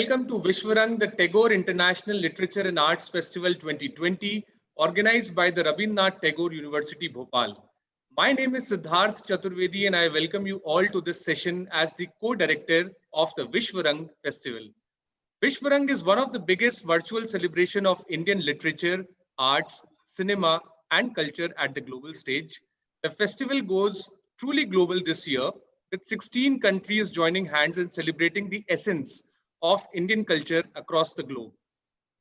welcome to Vishwarang, the Tagore International Literature and Arts Festival 2020, organized by the Rabindranath Tagore University, Bhopal. My name is Siddharth Chaturvedi and I welcome you all to this session as the co-director of the Vishwarang Festival. Vishwarang is one of the biggest virtual celebration of Indian literature, arts, cinema, and culture at the global stage. The festival goes truly global this year, with 16 countries joining hands and celebrating the essence of Indian culture across the globe.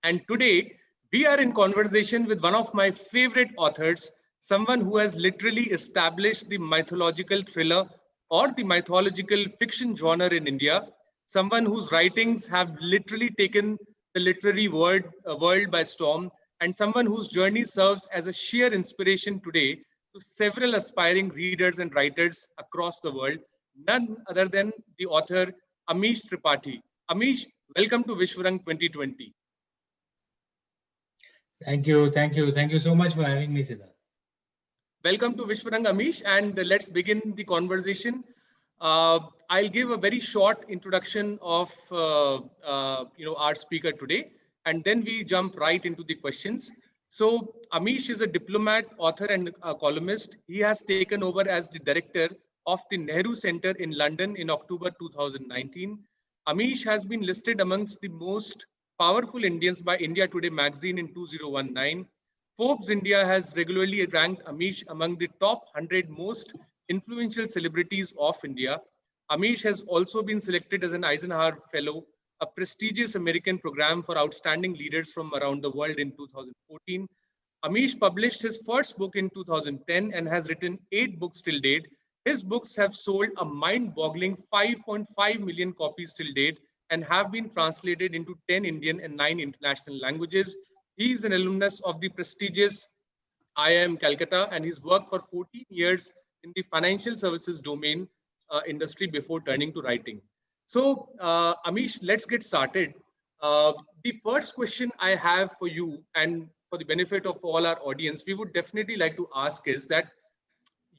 And today, we are in conversation with one of my favorite authors, someone who has literally established the mythological thriller or the mythological fiction genre in India, someone whose writings have literally taken the literary world by storm, and someone whose journey serves as a sheer inspiration today to several aspiring readers and writers across the world, none other than the author Amish Tripathi. Amish, welcome to Vishwarang 2020. Thank you so much for having me, Siddharth. Welcome to Vishwarang, Amish, and let's begin the conversation. I'll give a very short introduction of our speaker today, and then we jump right into the questions. So Amish is a diplomat, author, and a columnist. He has taken over as the director of the Nehru Center in London in October 2019. Amish has been listed amongst the most powerful Indians by India Today magazine in 2019. Forbes India has regularly ranked Amish among the top 100 most influential celebrities of India. Amish has also been selected as an Eisenhower Fellow, a prestigious American program for outstanding leaders from around the world in 2014. Amish published his first book in 2010 and has written 8 books till date. His books have sold a mind-boggling 5.5 million copies till date and have been translated into 10 Indian and 9 international languages. He is an alumnus of the prestigious IIM Calcutta, and he's worked for 14 years in the financial services domain industry before turning to writing. So, Amish, let's get started. The first question I have for you, and for the benefit of all our audience, we would definitely like to ask is that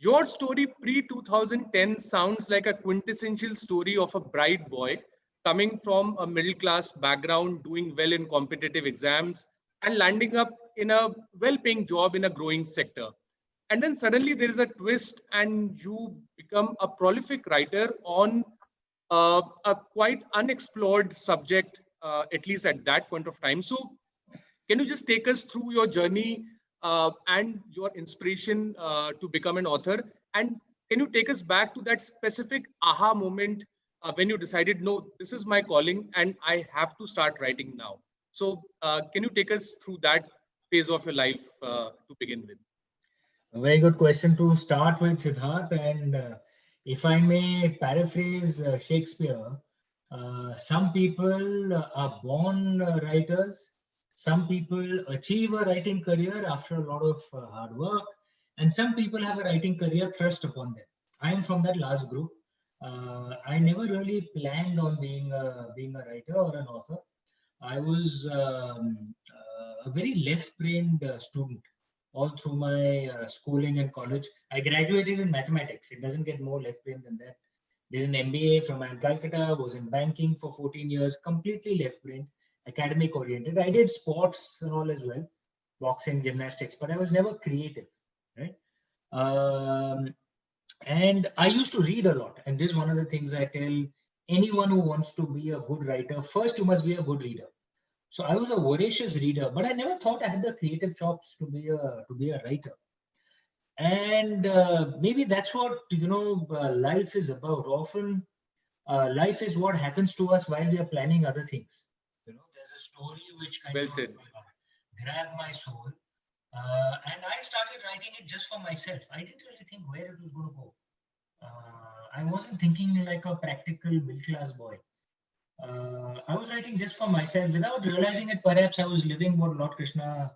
your story pre-2010 sounds like a quintessential story of a bright boy coming from a middle-class background, doing well in competitive exams, and landing up in a well-paying job in a growing sector. And then suddenly there is a twist and you become a prolific writer on a quite unexplored subject, at least at that point of time. So can you just take us through your journey and your inspiration to become an author? And can you take us back to that specific aha moment when you decided, no, this is my calling and I have to start writing now? So can you take us through that phase of your life to begin with? A very good question to start with, Siddharth. And if I may paraphrase Shakespeare, some people are born writers. Some people achieve a writing career after a lot of hard work, and some people have a writing career thrust upon them. I am from that last group. I never really planned on being a writer or an author. I was a very left-brained student all through my schooling and college. I graduated in mathematics. It doesn't get more left-brained than that. Did an MBA from IIM Calcutta, was in banking for 14 years, completely left-brained, academic oriented. I did sports and all as well, boxing, gymnastics, but I was never creative, right? And I used to read a lot. And this is one of the things I tell anyone who wants to be a good writer. First, you must be a good reader. So I was a voracious reader, but I never thought I had the creative chops to be a writer. And maybe that's what life is about. Often, life is what happens to us while we are planning other things. There's a story which kind of grabbed my soul, and I started writing it just for myself. I didn't really think where it was going to go. I wasn't thinking like a practical middle-class boy. I was writing just for myself without realizing it. Perhaps I was living what Lord Krishna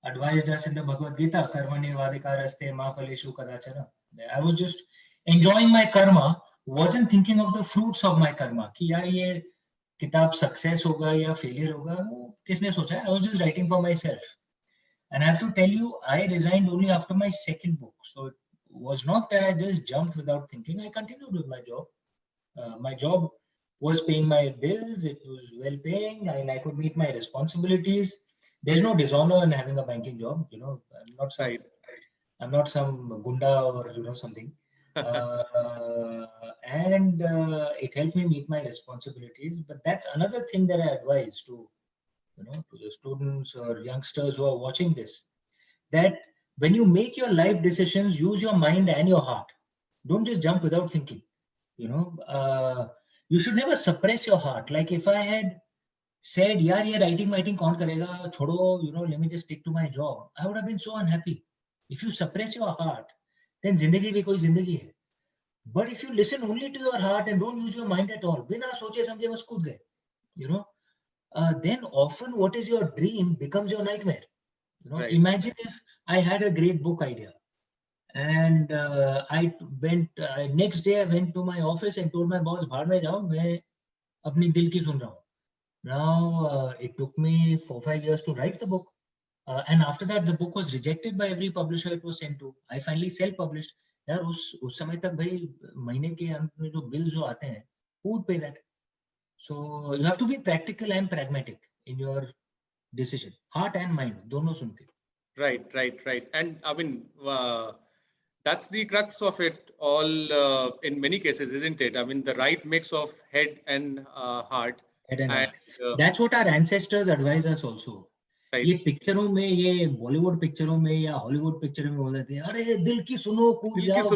advised us in the Bhagavad Gita, karmane vadikaraste ma phaleshu kadachara. I was just enjoying my karma, wasn't thinking of the fruits of my karma. Ki yaar ye kitab success hoga ya failure hoga, kisne socha? I was just writing for myself. And I have to tell you, I resigned only after my second book. So it was not that I just jumped without thinking. I continued with my job. My job was paying my bills. It was well paying, and I could meet my responsibilities. There's no dishonor in having a banking job. Right. I'm not some gunda or something. And it helped me meet my responsibilities. But that's another thing that I advise to to the students or youngsters who are watching this, that when you make your life decisions, use your mind and your heart. Don't just jump without thinking. You should never suppress your heart. Like if I had said, yaar, ye writing kaun karega, chodo, let me just stick to my job, I would have been so unhappy. If you suppress your heart, then zindagi bhi koi zindagi hai. But if you listen only to your heart and don't use your mind at all, bina soche samjhe bas kood gaye, then often what is your dream becomes your nightmare. Right. Imagine if I had a great book idea and I went next day I went to my office and told my boss, "Bhar mein jao, main apni dil ki sun raha hu." Now it took me 4-5 years to write the book, and after that the book was rejected by every publisher it was sent to. I finally self-published. यार उस समय तक भाई महीने के अंत में जो बिल्स जो आते हैं, who would pay that? So you have to be practical and pragmatic in your decision, heart and mind, दोनों सुन के. Right. And I mean, that's the crux of it all in many cases, isn't it? I mean, the right mix of head and heart. Head and heart. That's what our ancestors advise us also. Right. ये पिक्चरों में, ये बॉलीवुड पिक्चरों में या Hollywood पिक्चरों में बोलते हैं, अरे दिल की सुनो, कूद जाओ,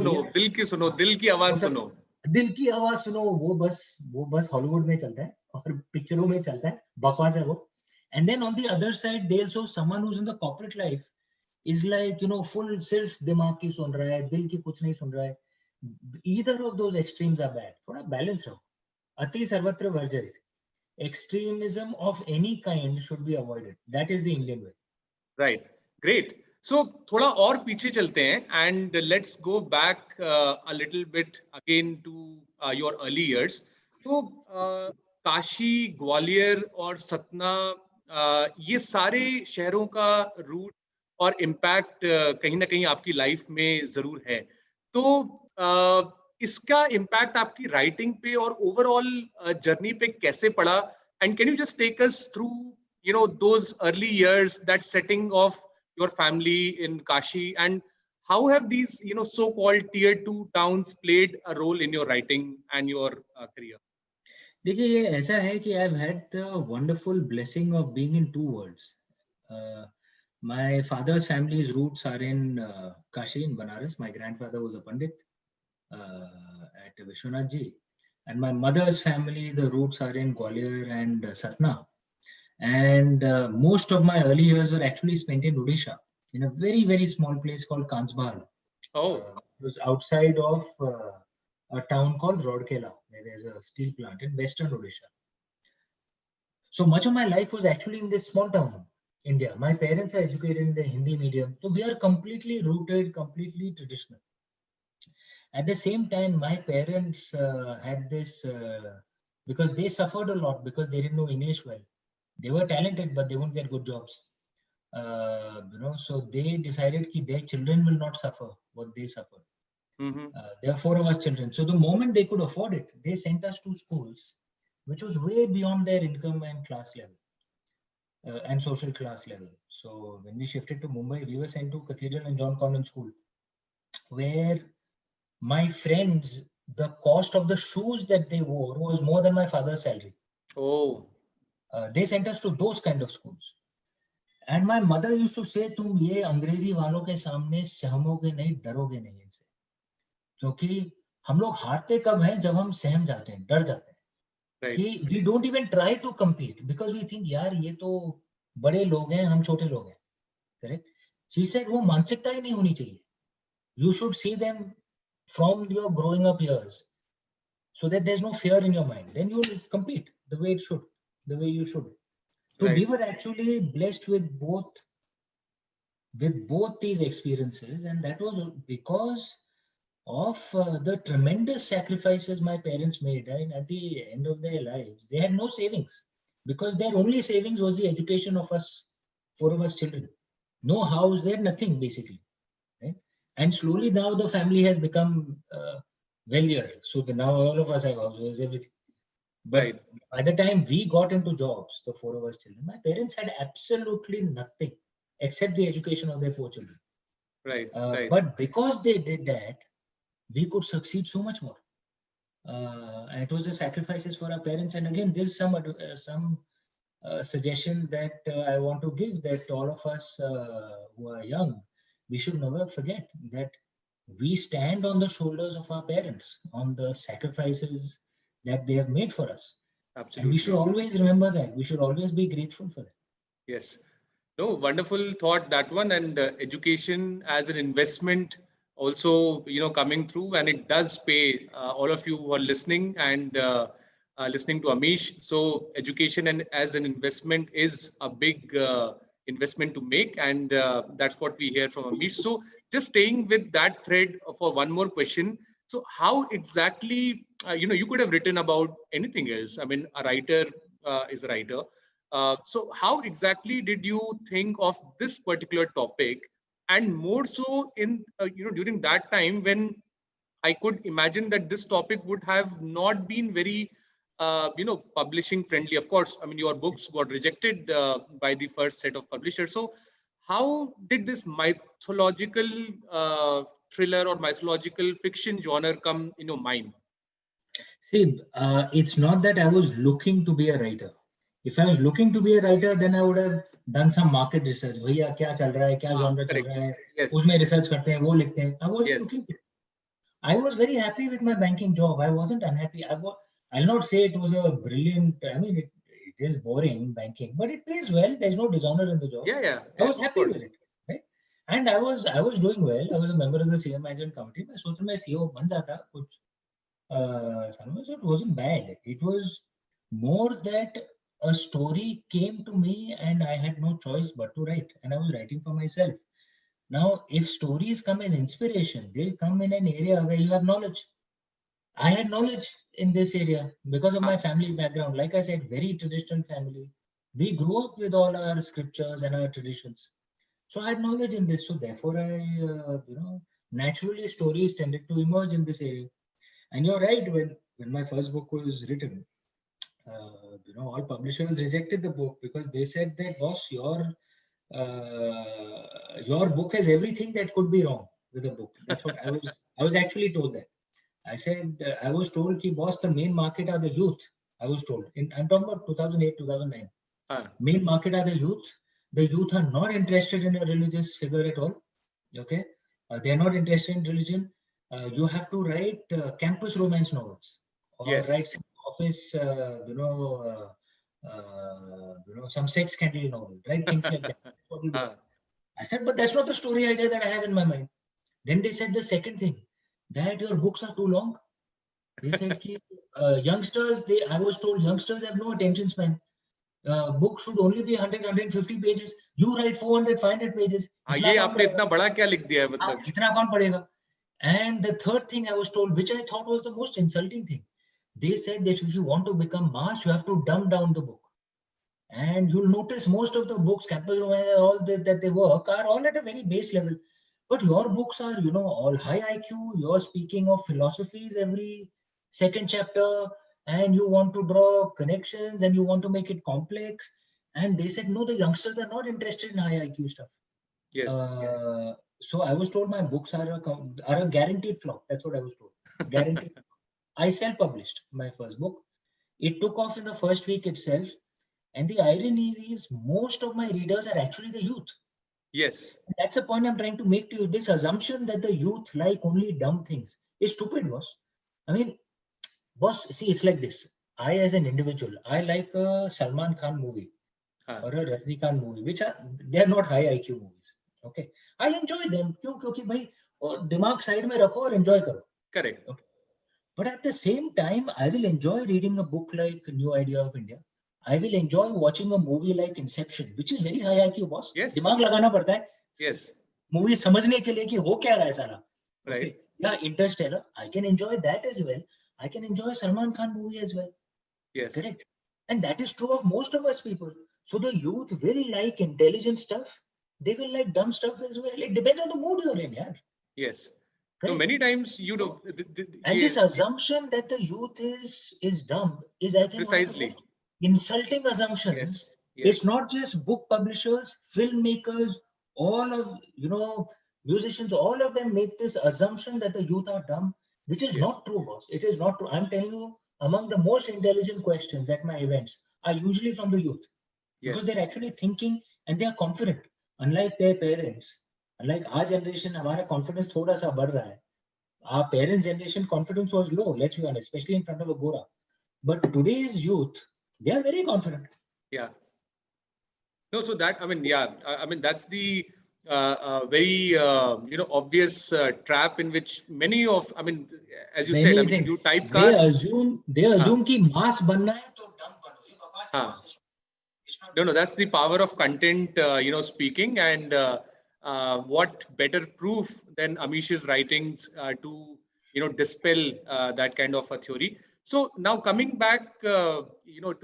दिल की आवाज सुनो, दिल की आवाज सुनो. वो बस हॉलीवुड में चलता है और पिक्चरों में चलता है, बकवास है वो. And then on the other side, they also someone who's in the corporate life is like, full सिर्फ दिमाग की सुन रहा है, दिल की कुछ नहीं सुन रहा है. Either of those extremes are bad. थोड़ा balance रहो. अति सर्वत्र वर्जयेत. Extremism of any kind should be avoided. That is the Indian way. Right. Great. So थोड़ा और पीछे चलते हैं and let's go back a little bit again to your early years. तो काशी, ग्वालियर और सतना, ये सारे शहरों का रूट और इम्पैक्ट कहीं ना कहीं आपकी लाइफ में जरूर है. तो इसका इम्पैक्ट आपकी राइटिंग पे और ओवरऑल जर्नी पे कैसे पड़ा? And can you just take us through those early years, that setting of your family in Kashi, and how have these so-called tier 2 towns played a role in your writing and your career? देखिए, ये ऐसा है कि I've had the wonderful blessing of being in two worlds. My father's family's roots are in Kashi, in Banaras. My grandfather was a Pandit at Vishwanath Ji. And my mother's family, the roots are in Gwalior and Satna. And most of my early years were actually spent in Odisha, in a very, very small place called Kansbahal. It was outside of a town called Rourkela, where there's a steel plant in western Odisha. So much of my life was actually in this small town, India. My parents are educated in the Hindi medium. So we are completely rooted, completely traditional. At the same time, my parents had this, because they suffered a lot because they didn't know English well. They were talented, but they won't get good jobs. So they decided that their children will not suffer what they suffered. There are 4 of us children. So the moment they could afford it, they sent us to schools, which was way beyond their income and class level and social class level. So when we shifted to Mumbai, we were sent to Cathedral and John Convent School, where my friends, the cost of the shoes that they wore was more than my father's salary. They sent us to those kind of schools. And my mother used to say, तुम ये अंग्रेजी वालों के सामने सहमोगे नहीं, डरोगे नहीं इनसे, क्योंकि हम लोग हारते कब हैं? जब हम सहम जाते हैं, डर जाते हैं. कि we don't even try to compete because we think यार ये तो बड़े लोग हैं, हम छोटे लोग हैं. Correct? She said वो मानसिकता ही नहीं होनी चाहिए. You should see them from your growing up years, so that there's no fear in your mind. Then you will compete the way it should, the way you should. So we were actually blessed with both these experiences, and that was because of the tremendous sacrifices my parents made. And at the end of their lives, they had no savings because their only savings was the education of us, 4 of us children. No house, they had nothing basically. Right? And slowly now the family has become wealthier. So now all of us have houses, everything. But Right. by the time we got into jobs, the four of us children, my parents had absolutely nothing except the education of their four children. Right. Right. But because they did that, we could succeed so much more. And it was the sacrifices for our parents. And again, there's some suggestion that I want to give, that all of us who are young, we should never forget that we stand on the shoulders of our parents, on the sacrifices that they have made for us. And we should Absolutely. always remember that. We should always be grateful for that. Yes. No, wonderful thought, that one. And education as an investment also, coming through, and it does pay, all of you who are listening and listening to Amish. So education and as an investment is a big investment to make, and that's what we hear from Amish. So just staying with that thread for one more question. So how exactly, you could have written about anything else. I mean, a writer is a writer. So how exactly did you think of this particular topic, and more so in during that time when I could imagine that this topic would have not been very publishing friendly. Of course, I mean, your books got rejected by the first set of publishers. So how did this mythological thriller or mythological fiction genre come in your mind? See, it's not that I was looking to be a writer. If I was looking to be a writer, then I would have done some market research. भैया क्या चल रहा है, क्या genre चल Correct. रहा है, Yes. उसमें research करते हैं, वो लिखते हैं. I wasn't Yes. looking. I was very happy with my banking job. I wasn't unhappy. I'll not say it was a brilliant. I mean, it is boring banking, but it pays well. There's no dishonor in the job. Yeah. I was Of happy course. with it, right? And I was doing well. I was a member of the senior management committee. मैं सोच मैं CEO बन जाता कुछ so it wasn't bad. It was more that a story came to me and I had no choice but to write, and I was writing for myself. Now, if stories come as inspiration, they'll come in an area where you have knowledge. I had knowledge in this area because of my family background. Like I said, very traditional family. We grew up with all our scriptures and our traditions. So I had knowledge in this. So therefore, naturally stories tended to emerge in this area. And you're right, when my first book was written, all publishers rejected the book because they said that, boss, your book has everything that could be wrong with a book. That's what I was actually told that. I said, I was told, ki, boss, the main market are the youth. I was told. I'm talking about 2008, 2009. Main market are the youth. The youth are not interested in a religious figure at all. Okay. They're not interested in religion. You have to write campus romance novels, or write some office, some sex scandal novel, right? Things like that. I said, but that's not the story idea that I have in my mind. Then they said the second thing, that your books are too long. They said, youngsters, I was told youngsters have no attention span. Books should only be 100, 150 pages. You write 400, 500 pages. ये आपने इतना बड़ा क्या लिख दिया है मतलब? इतना कौन पढ़ेगा? And the third thing I was told, which I thought was the most insulting thing, they said that if you want to become mass, you have to dumb down the book. And you'll notice most of the books, all that they work, are all at a very base level. But your books are, all high IQ. You're speaking of philosophies every second chapter, and you want to draw connections and you want to make it complex. And they said, no, the youngsters are not interested in high IQ stuff. Yes. So I was told my books are a guaranteed flop. That's what I was told. Guaranteed. I self-published my first book. It took off in the first week itself. And the irony is most of my readers are actually the youth. Yes. And that's the point I'm trying to make to you. This assumption that the youth like only dumb things is stupid, boss. I mean, boss, see, it's like this. I, as an individual, I like a Salman Khan movie or a Rajnikant movie, which they're not high IQ movies. Okay, I enjoy them. क्योंकि भाई दिमाग side में रखो और enjoy करो. Correct. Okay. But at the same time, I will enjoy reading a book like New Idea of India. I will enjoy watching a movie like Inception, which is very high IQ, boss. Yes. दिमाग लगाना पड़ता है. Yes. Movie समझने के लिए कि हो क्या रहा है सारा. Right. Okay. Yeah, Interstellar. I can enjoy that as well. I can enjoy Salman Khan movie as well. Yes. Correct. And that is true of most of us people. So the youth will like intelligent stuff. They will like dumb stuff as well. It depends on the mood you're in, yeah. Yes. So many times, and this assumption that the youth is dumb is, I think, precisely one of the most insulting assumptions. Yes. It's not just book publishers, filmmakers, all of musicians, all of them make this assumption that the youth are dumb, which is not true, boss. It is not true. I'm telling you, among the most intelligent questions at my events are usually from the youth, because they're actually thinking and they are confident. Unlike their parents, unlike our generation, हमारा confidence थोड़ा सा बढ़ रहा है. Our parents' generation confidence was low, let's be honest, especially in front of a Gora. But today's youth, they are very confident. Yeah. No, so that, I mean, that's the very, obvious trap in which many of, I mean, as you said, I mean, you typecast. They assume कि mass बनना है तो dumb बनो. ये बकवास है, boss. No, that's the power of content, speaking, and what better proof than Amish's writings to, dispel that kind of a theory. So now coming back, to your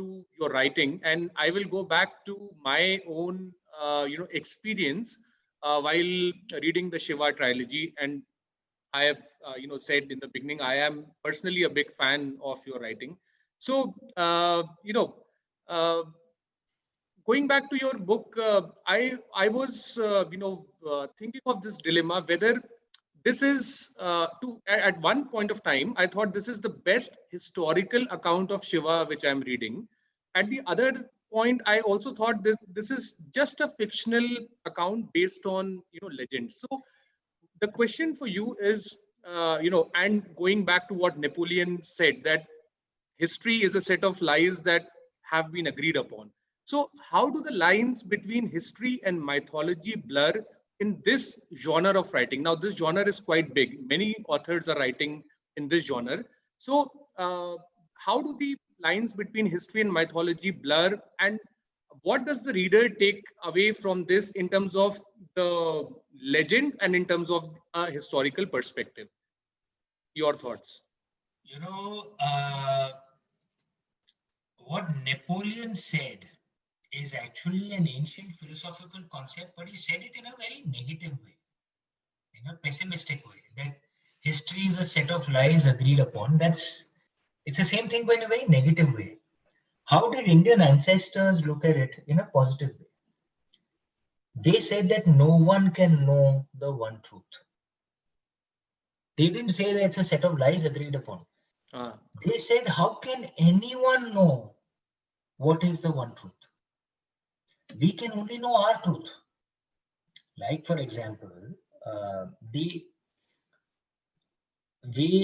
writing, and I will go back to my own, experience while reading the Shiva trilogy. And I have, said in the beginning, I am personally a big fan of your writing. So, going back to your book, I was, thinking of this dilemma, whether this is at one point of time, I thought this is the best historical account of Shiva which I'm reading. At the other point, I also thought this is just a fictional account based on legend. So the question for you is, and going back to what Napoleon said, that history is a set of lies that have been agreed upon. So how do the lines between history and mythology blur in this genre of writing? Now, this genre is quite big. Many authors are writing in this genre. So how do the lines between history and mythology blur, and what does the reader take away from this in terms of the legend and in terms of a historical perspective? Your thoughts? What Napoleon said is actually an ancient philosophical concept, but he said it in a very negative way, in a pessimistic way, that history is a set of lies agreed upon. It's the same thing, but in a very negative way. How did Indian ancestors look at it? In a positive way. They said that no one can know the one truth. They didn't say that it's a set of lies agreed upon. They said, how can anyone know what is the one truth? We can only know our truth. Like, for example, we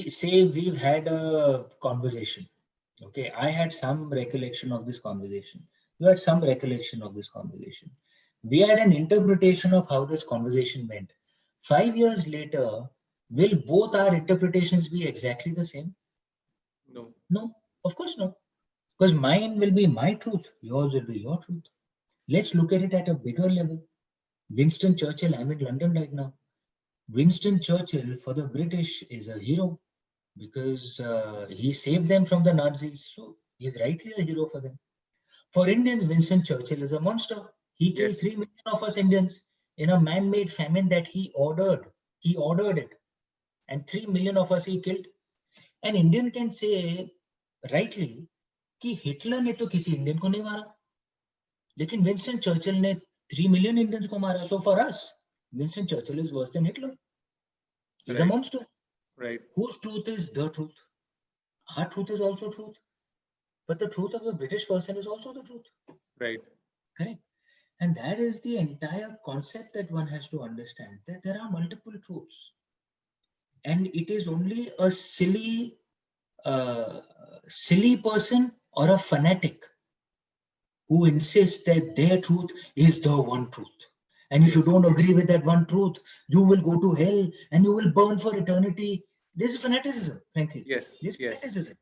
say we've had a conversation. Okay, I had some recollection of this conversation. You had some recollection of this conversation. We had an interpretation of how this conversation went. 5 years later, will both our interpretations be exactly the same? No. No, of course not. Because mine will be my truth, yours will be your truth. Let's look at it at a bigger level. Winston Churchill, I'm in London right now. Winston Churchill for the British is a hero because he saved them from the Nazis. So he's rightly a hero for them. For Indians, Winston Churchill is a monster. He killed 3 million of us Indians in a man-made famine that he ordered. He ordered it. And 3 million of us he killed. An Indian can say rightly कि Hitler ने तो किसी Indian को नहीं मारा, लेकिन Winston Churchill ने 3 million Indians को मारा. So for us, Winston Churchill is worse than Hitler. He's a monster. Right. Whose truth is the truth? Our truth is also truth. But the truth of the British person is also the truth. Right. Correct. And that is the entire concept that one has to understand, that there are multiple truths. And it is only a silly person or a fanatic who insists that their truth is the one truth. And if you don't agree with that one truth, you will go to hell and you will burn for eternity. This is fanaticism, frankly. Yes. This is fanaticism.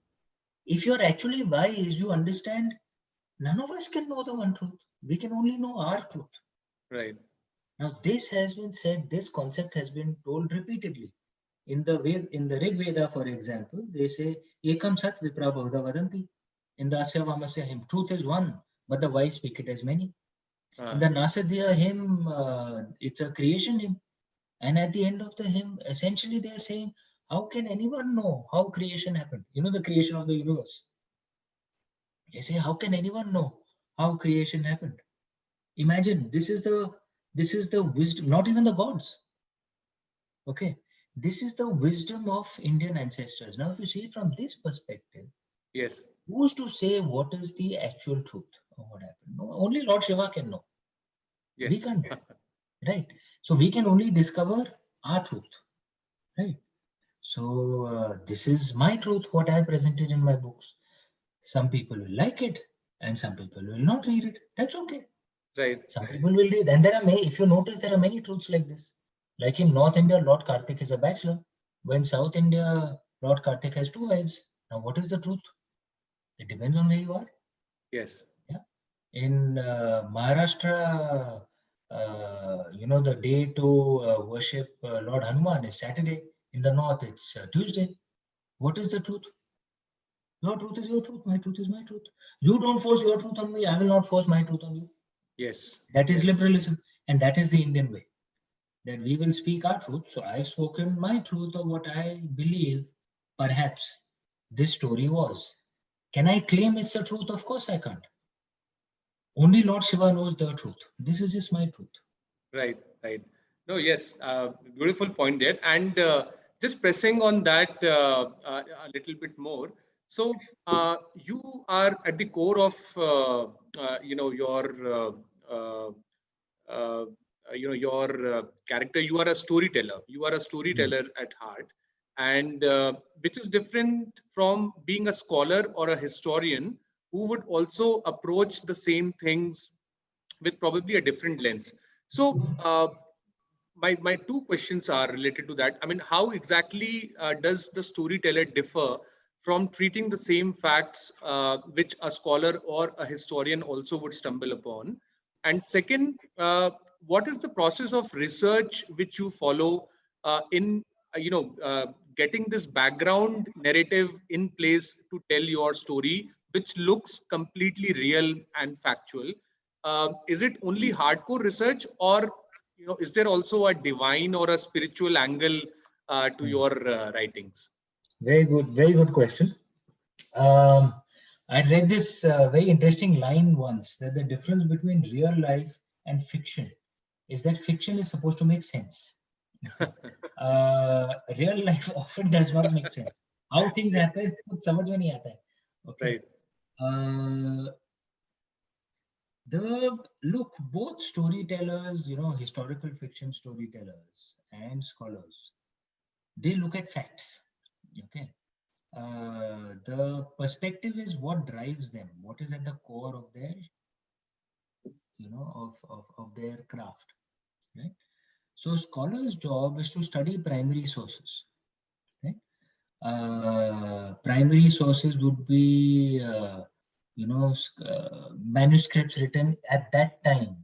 If you're actually wise, you understand none of us can know the one truth. We can only know our truth. Right. Now, this has been said, this concept has been told repeatedly. In the Rig Veda, for example, they say, Ekam Sat Vipra Bahudha Vadanti. In the Asya Vamasya hymn, truth is one, but the wise speak it as many. In the Nasadya hymn, it's a creation hymn. And at the end of the hymn, essentially they're saying, how can anyone know how creation happened? You know, the creation of the universe. They say, how can anyone know how creation happened? Imagine, this is the wisdom, not even the gods. Okay. This is the wisdom of Indian ancestors. Now, if you see it from this perspective, Yes. who's to say what is the actual truth of what happened? No, only Lord Shiva can know. We Yes. can't, right? So we can only discover our truth, right? So this is my truth, what I presented in my books. Some people will like it and some people will not read it. That's okay. Right. Some people will read. And there are many, if you notice, there are many truths like this. Like in North India, Lord Karthik is a bachelor. When South India, Lord Karthik has 2 wives. Now, what is the truth? It depends on where you are. Yes. Yeah. In Maharashtra, the day to worship Lord Hanuman is Saturday. In the North, it's Tuesday. What is the truth? Your truth is your truth. My truth is my truth. You don't force your truth on me. I will not force my truth on you. Yes. That is Yes. liberalism. And that is the Indian way. That we will speak our truth. So I've spoken my truth of what I believe. Perhaps this story was. Can I claim it's the truth? Of course I can't. Only Lord Shiva knows the truth. This is just my truth. Right. Right. No. Yes. Beautiful point there. And just pressing on that a little bit more. So you are at the core of your uh, your character. You are a storyteller. You are a storyteller at heart, and which is different from being a scholar or a historian who would also approach the same things with probably a different lens. So my 2 questions are related to that. I mean, how exactly does the storyteller differ from treating the same facts which a scholar or a historian also would stumble upon? And second, what is the process of research which you follow in getting this background narrative in place to tell your story, which looks completely real and factual? Is it only hardcore research, or is there also a divine or a spiritual angle to your writings? Very good question. I read this very interesting line once, that the difference between real life and fiction is that fiction is supposed to make sense. Real life often does not make sense. How things Yeah, happen, कुछ समझ में नहीं आता है. Okay. right. Look, both storytellers, historical fiction storytellers and scholars, they look at facts. Okay. The perspective is what drives them, what is at the core of their, of their craft, right? So scholar's job is to study primary sources, right? Primary sources would be, manuscripts written at that time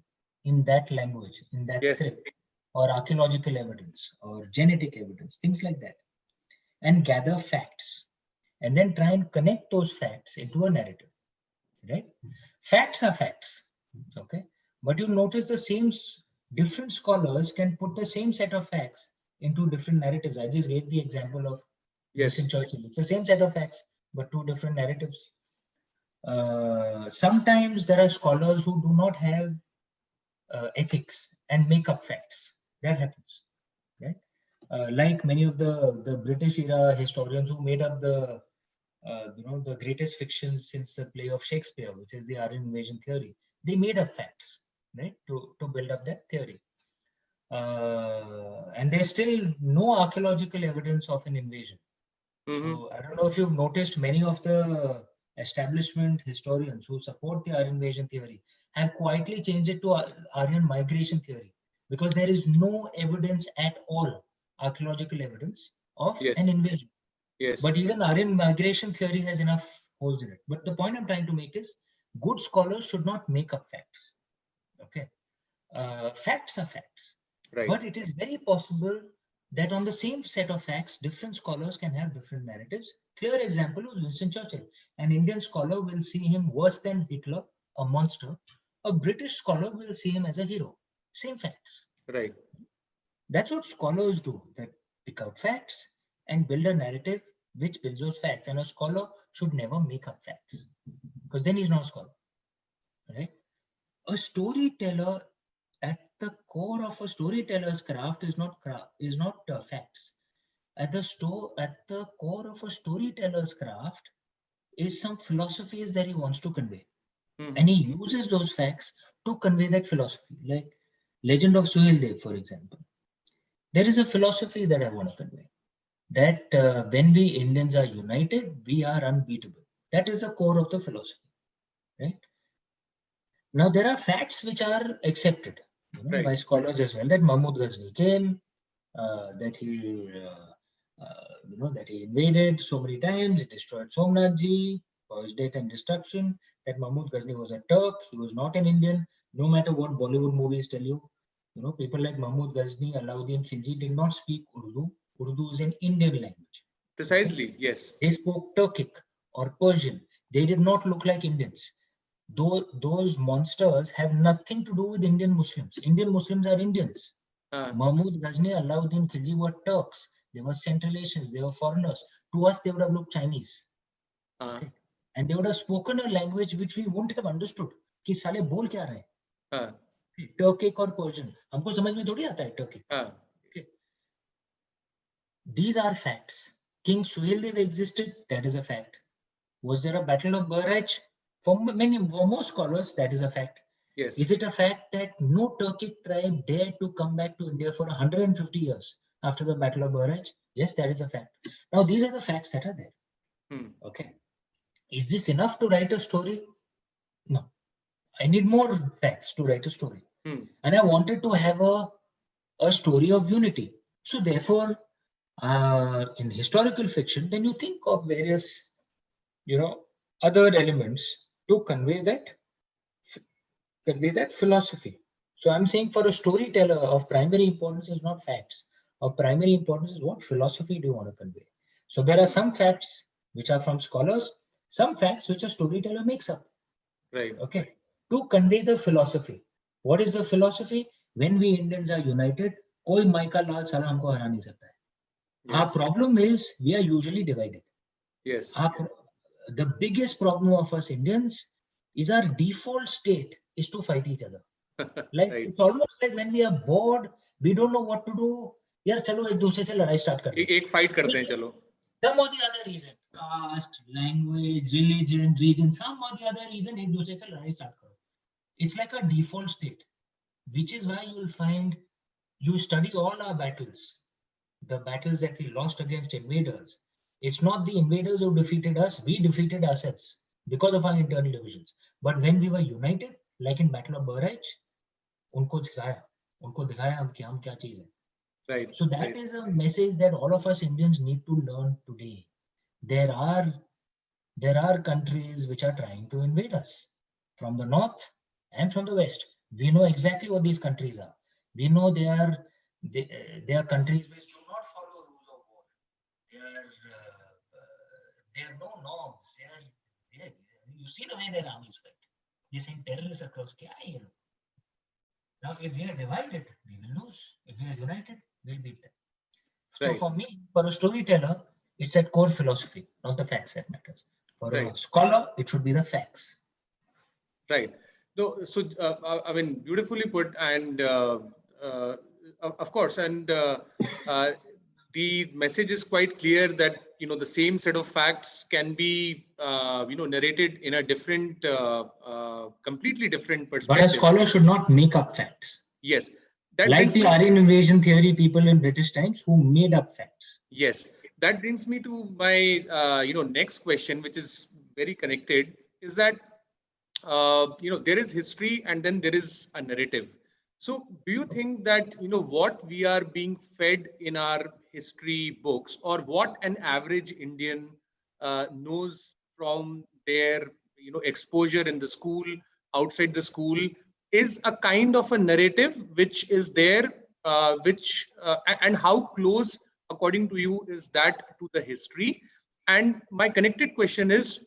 in that language, in that Yes. script, or archaeological evidence or genetic evidence, things like that, and gather facts, and then try and connect those facts into a narrative, right? Facts are facts, okay? But you'll notice the same, different scholars can put the same set of facts into different narratives. I just gave the example of Yes. Winston Churchill. It's the same set of facts, but 2 different narratives. Sometimes there are scholars who do not have ethics and make up facts. That happens, right? Like many of the British era historians who made up the greatest fiction since the play of Shakespeare, which is the Aryan invasion theory. They made up facts, right, to build up that theory. And there's still no archaeological evidence of an invasion. So I don't know if you've noticed, many of the establishment historians who support the Aryan invasion theory have quietly changed it to Aryan migration theory, because there is no evidence at all, archaeological evidence of an Yes. invasion. Yes. But even Aryan migration theory has enough holes in it. But the point I'm trying to make is, good scholars should not make up facts. Okay, facts are facts. Right. But it is very possible that on the same set of facts, different scholars can have different narratives. Clear example was Winston Churchill. An Indian scholar will see him worse than Hitler, a monster. A British scholar will see him as a hero. Same facts. Right. That's what scholars do. That pick out facts and build a narrative which builds those facts. And a scholar should never make up facts, because then he's not a scholar, right? A storyteller, at the core of a storyteller's craft is not facts. At the core of a storyteller's craft is some philosophies that he wants to convey. And he uses those facts to convey that philosophy. Like Legend of Suheldev, for example. There is a philosophy that I want to convey, that when we Indians are united, we are unbeatable. That is the core of the philosophy, right? Now, there are facts which are accepted by scholars as well, that Mahmud Ghazni came, that he invaded so many times, destroyed Somnathji, for his death and destruction, that Mahmud Ghazni was a Turk, he was not an Indian. No matter what Bollywood movies tell you, people like Mahmud Ghazni, Alauddin Khilji did not speak Urdu. Urdu is an Indian language. Precisely, yes. They spoke Turkic or Persian. They did not look like Indians. Those monsters have nothing to do with Indian Muslims. Indian Muslims are Indians. Mahmud Ghazni, Alauddin Khilji were Turks. They were Central Asians. They were foreigners. To us, they would have looked Chinese. Okay? And they would have spoken a language which we wouldn't have understood. कि साले बोल क्या रहे? Turkic or Persian. हमको समझ में थोड़ी आता है Turkic. Okay. These are facts. King Suheldev existed. That is a fact. Was there a Battle of Barraj? For most scholars, that is a fact. Yes. Is it a fact that no Turkic tribe dared to come back to India for 150 years after the Battle of Barraj? Yes, that is a fact. Now, these are the facts that are there. Okay. Is this enough to write a story? No. I need more facts to write a story. And I wanted to have a story of unity. So therefore, in historical fiction, then you think of various, other elements to convey that philosophy. So I'm saying for a storyteller, of primary importance is not facts. Of primary importance is what philosophy do you want to convey. So there are some facts which are from scholars, some facts which a storyteller makes up. Right. Okay. To convey the philosophy. What is the philosophy? When we Indians are united, koi Maika Lal Sala humko hara nahi sakta hai. Yes. Our problem is we are usually divided. Yes. The biggest problem of us Indians is our default state is to fight each other. Like right. It's almost like when we are bored, we don't know what to do. यार चलो एक दूसरे से लड़ाई start करते हैं. एक fight करते हैं चलो. Some or the other reason, caste, language, religion, region, some or the other reason एक दूसरे से लड़ाई स्टार्ट करो. It's like a default state, which is why you will find you study all our battles, the battles that we lost against invaders. It's not the invaders who defeated us, we defeated ourselves because of our internal divisions. But when we were united, like in Battle of Barraj, उनको दिखाया हम क्या चीज है. Right. So that is a message that all of us Indians need to learn today. There are countries which are trying to invade us from the north and from the west. We know exactly what these countries are. We know they are countries which do not follow rules of war. There are no norms. You see the way their armies fight. They send terrorists across. Now, if we are divided, we will lose. If we are united, we'll beat them. Right. So for me, for a storyteller, it's that core philosophy, not the facts that matters. For a scholar, it should be the facts. Right. No, so I mean, beautifully put, and of course, and the message is quite clear that the same set of facts can be narrated in a different, completely different perspective. But a scholar should not make up facts. Yes. Like the Aryan invasion theory people in British times who made up facts. Yes. That brings me to my next question, which is very connected, is that there is history and then there is a narrative. So do you think that what we are being fed in our history books, or what an average Indian knows from their exposure in the school, outside the school, is a kind of a narrative which is there, and how close, according to you, is that to the history? And my connected question is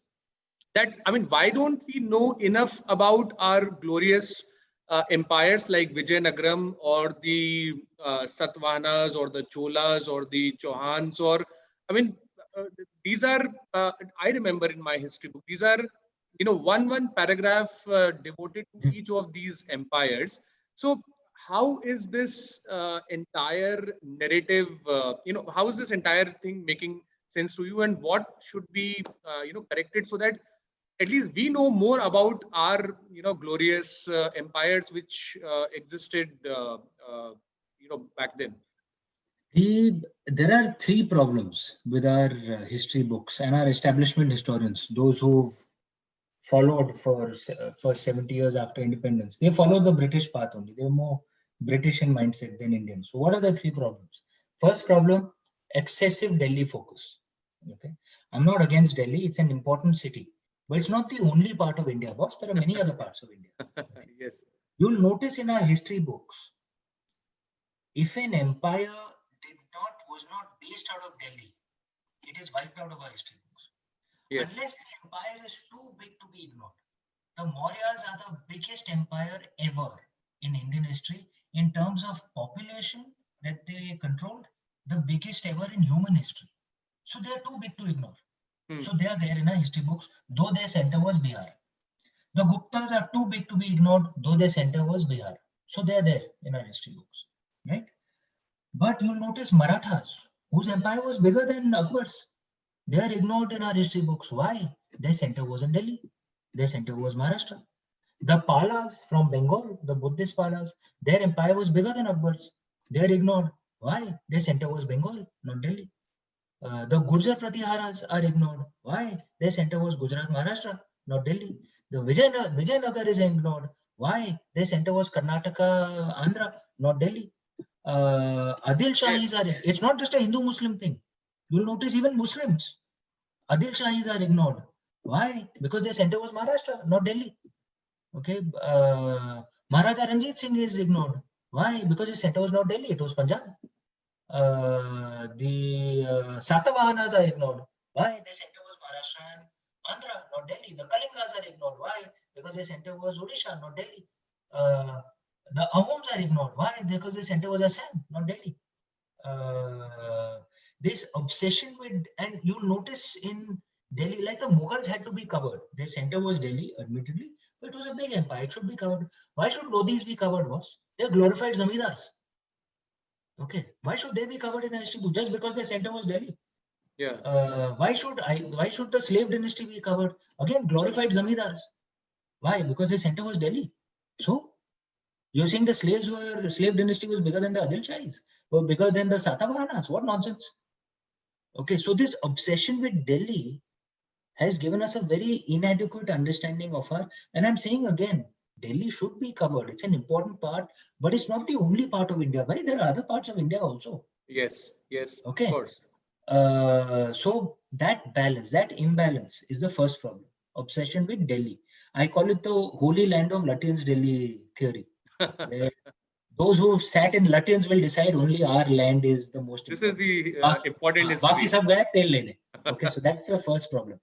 that, I mean, why don't we know enough about our glorious empires like Vijayanagaram or the Satavahanas or the Cholas or the Chauhans, or I mean, uh, these are I remember in my history book, these are one paragraph devoted to Hmm. each of these empires. So how is this entire narrative, how is this entire thing making sense to you, and what should be corrected so that at least we know more about our glorious empires which existed back then. There are three problems with our history books and our establishment historians, those who've followed for 70 years after independence. They followed the British path only. They were more British in mindset than Indian. So what are the three problems? First problem, excessive Delhi focus. Okay, I'm not against Delhi. It's an important city, but it's not the only part of India, boss. There are many other parts of India. Okay? Yes. You'll notice in our history books, if an empire was not based out of Delhi, it is wiped out of our history books. Yes. Unless the empire is too big to be ignored. The Mauryas are the biggest empire ever in Indian history in terms of population that they controlled, the biggest ever in human history. So they are too big to ignore. So they are there in our history books, though their center was Bihar. The Guptas are too big to be ignored, though their center was Bihar. So they are there in our history books, right? But you'll notice Marathas, whose empire was bigger than Akbar's. They are ignored in our history books. Why? Their center was in Delhi. Their center was Maharashtra. The Palas from Bengal, the Buddhist Palas, their empire was bigger than Akbar's. They are ignored. Why? Their center was Bengal, not Delhi. The Gurjar Pratiharas are ignored. Why? Their center was Gujarat, Maharashtra, not Delhi. The Vijayanagar is ignored. Why? Their center was Karnataka, Andhra, not Delhi. Adil Shahis are, it's not just a Hindu-Muslim thing. You'll notice even Muslims, Adil Shahis are ignored. Why? Because their center was Maharashtra, not Delhi. Okay, Maharaja Ranjit Singh is ignored. Why? Because his center was not Delhi, it was Punjab. The Satavahanas are ignored. Why? Their center was Maharashtra and Andhra, not Delhi. The Kalingas are ignored. Why? Because their center was Odisha, not Delhi. The Ahoms are ignored. Why? Because their center was Assam, not Delhi. This obsession with, and you notice in Delhi, like the Mughals had to be covered. Their center was Delhi, admittedly, but it was a big empire. It should be covered. Why should Lodhis be covered, boss? They're glorified zamindars. Okay, why should they be covered in a history book just because their center was Delhi? Yeah. Why should the slave dynasty be covered? Again, glorified zamindars. Why? Because their center was Delhi. So you're saying the slave dynasty was bigger than the Adil Shahis, or bigger than the Satavahanas? What nonsense! Okay, so this obsession with Delhi has given us a very inadequate understanding of her. And I'm saying again, Delhi should be covered. It's an important part, but it's not the only part of India, right? There are other parts of India also. Yes. Yes. Okay. Of course. So that balance, that imbalance is the first problem. Obsession with Delhi. I call it the holy land of Lutyens Delhi theory. Those who sat in Lutyens will decide only our land is the most This important. is the important Baki history. sab gaya, tel lene. Okay, so that's the first problem.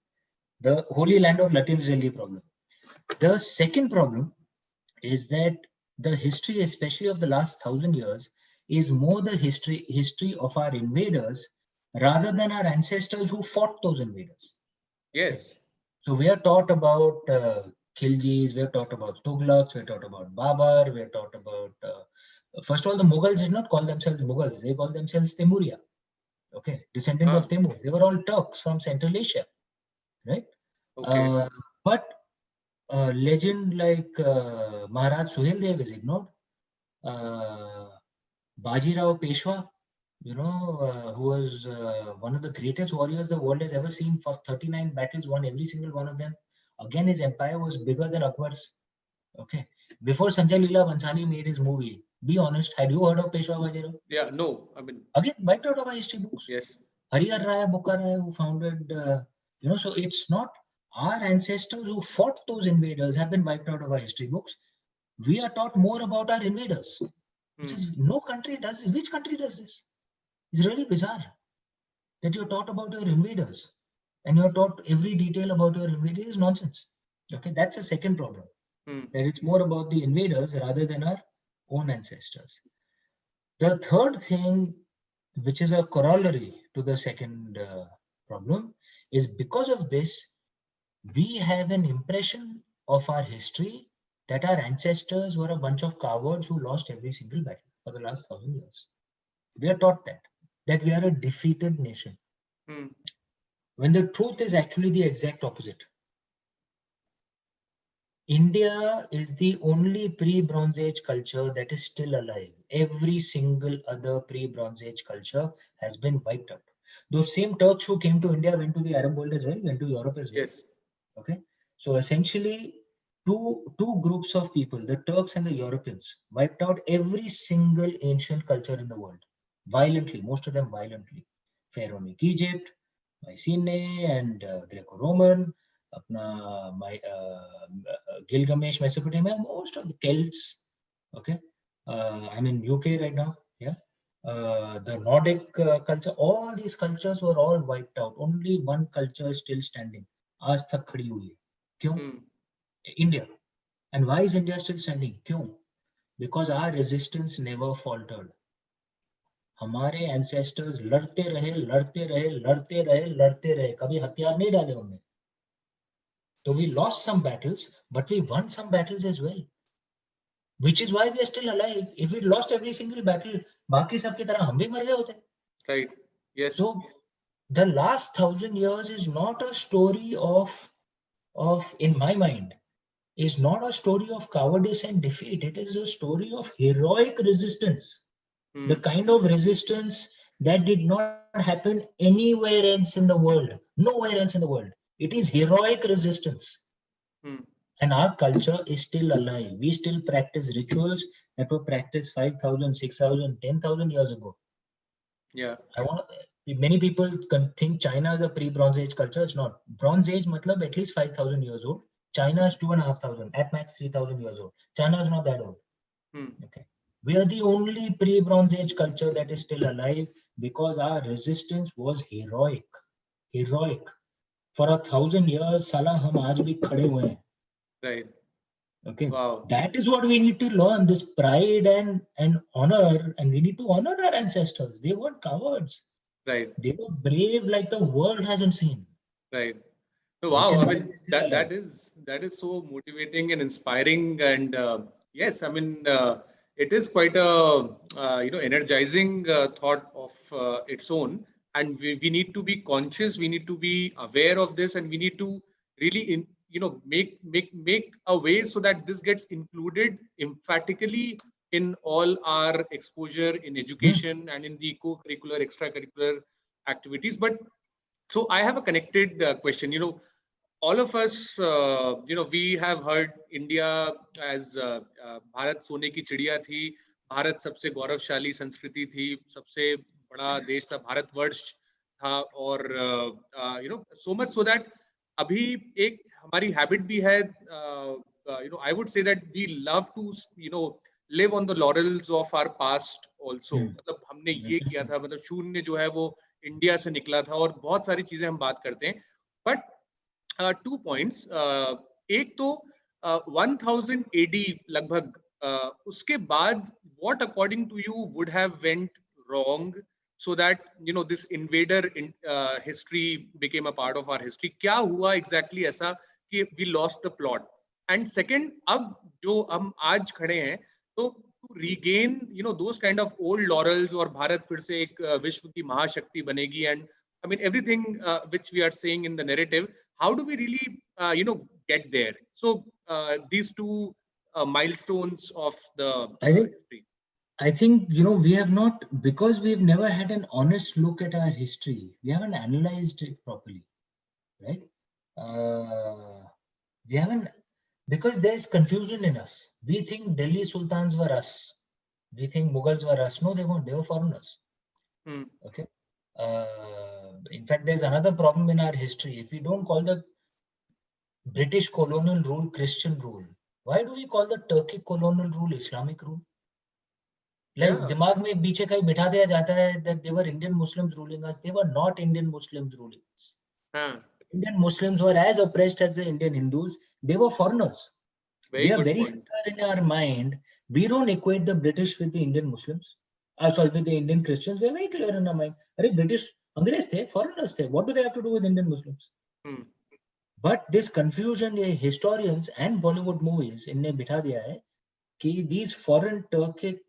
The holy land of Lutyens Delhi problem. The second problem is that the history, especially of the last 1,000 years, is more the history of our invaders rather than our ancestors who fought those invaders. Yes. So we are taught about Khiljis, we are taught about Tughlaqs, we are taught about Babar, we are taught about, first of all, the Mughals did not call themselves Mughals, they called themselves Timuria. Okay, descendant of Timur. They were all Turks from Central Asia, right? Okay. But legend like Maharaj Suhel Dev is ignored. Bajirao Peshwa, who was one of the greatest warriors the world has ever seen, for 39 battles, won every single one of them. Again, his empire was bigger than Akbar's. Okay. Before Sanjay Leela Bhansali made his movie, be honest, had you heard of Peshwa Bajirao? Yeah, no. I mean, again, wiped out of our history books. Yes. Harihar Raya, Bukka Raya, who founded, so it's not our ancestors who fought those invaders have been wiped out of our history books. We are taught more about our invaders, which is no country does this. Which country does this? It's really bizarre that you're taught about your invaders and you're taught every detail about your invaders is nonsense. Okay, that's the second problem. That it's more about the invaders rather than our own ancestors. The third thing, which is a corollary to the second problem, is because of this, we have an impression of our history that our ancestors were a bunch of cowards who lost every single battle for the last 1,000 years. We are taught that we are a defeated nation. When the truth is actually the exact opposite. India is the only pre-Bronze Age culture that is still alive. Every single other pre-Bronze Age culture has been wiped out. Those same Turks who came to India went to the Arab world as well, went to Europe as well. Yes. Okay. So essentially, two groups of people, the Turks and the Europeans, wiped out every single ancient culture in the world. Violently, most of them violently. Pharaonic Egypt, Mycenae and Greco-Roman, Gilgamesh, Mesopotamia, most of the Celts, okay? I'm in UK right now, yeah? The Nordic culture, all these cultures were all wiped out. Only one culture is still standing. Aaj tak khadi hui hai. Kyun? India. And why is India still standing? Kyun? Because our resistance never faltered. हमारे ancestors लड़ते रहे, कभी हथियार नहीं डाले उन्होंने. So we lost some battles, but we won some battles as well, which is why we are still alive. If we lost every single battle, बाकी सब की तरह हम भी मर गए होते. Right. Yes. So the last 1,000 years is not a story of, in my mind, is not a story of cowardice and defeat. It is a story of heroic resistance. The kind of resistance that did not happen anywhere else in the world. Nowhere else in the world. It is heroic resistance. And our culture is still alive. We still practice rituals that were practiced 5,000, 6,000, 10,000 years ago. Yeah. Many people think China is a pre-Bronze Age culture. It's not. Bronze Age matlab at least 5,000 years old. China is 2,500, at max 3,000 years old. China is not that old. Okay. We are the only pre-Bronze Age culture that is still alive because our resistance was heroic. Heroic. For 1,000 years, Salah hum aaj bhi khade hue hain. Right. Okay. Wow. That is what we need to learn, this pride and honor, and we need to honor our ancestors. They weren't cowards. Right. They were brave like the world hasn't seen. Right. So, wow. I mean, that is so motivating and inspiring. And yes, I mean, it is quite a energizing thought of its own. And we need to be conscious. We need to be aware of this, and we need to really make a way so that this gets included emphatically in all our exposure in education and in the co-curricular, extracurricular activities. But so I have a connected question. All of us, we have heard India as Bharat सोने की चिड़िया थी, भारत सबसे गौरवशाली संस्कृति थी, सबसे बड़ा देश था, भारतवर्ष था, और so much so that अभी एक हमारी habit भी है, I would say that we love to live on the laurels of our past also. मतलब हमने ये किया था, मतलब शून्य जो है वो इंडिया से निकला था, और बहुत सारी चीजें हम बात करते हैं. But 2 points. एक तो 1000 AD लगभग, उसके बाद what according to you would have went wrong so that this invader history became a part of our history? क्या हुआ exactly ऐसा कि we lost the plot? And second, अब जो हम आज खड़े हैं, तो to regain those kind of old laurels, और भारत फिर से एक विश्व की महाशक्ति बनेगी, and I mean everything which we are saying in the narrative, how do we really get there? So these two milestones of the history. I think we have not, because we've never had an honest look at our history. We haven't analyzed it properly, right? We haven't, because there's confusion in us. We think Delhi Sultans were us. We think Mughals were us. No, they weren't. They were foreigners. Okay. In fact, there's another problem in our history. If we don't call the British colonial rule Christian rule, why do we call the Turkic colonial rule Islamic rule? Like दिमाग में पीछे कहीं बिठा दिया जाता है that they were Indian Muslims ruling us. They were not Indian Muslims ruling us. Indian Muslims were as oppressed as the Indian Hindus. They were foreigners. Very We are good very point. clear in our mind. We don't equate the British with the Indian Muslims. Sorry, with the Indian Christians. We are very clear in our mind. Are British, Angrez the, foreigners the. What do they have to do with Indian Muslims? Hmm. But this confusion, historians and Bollywood movies इनने बिठा दिया है कि these foreign Turkic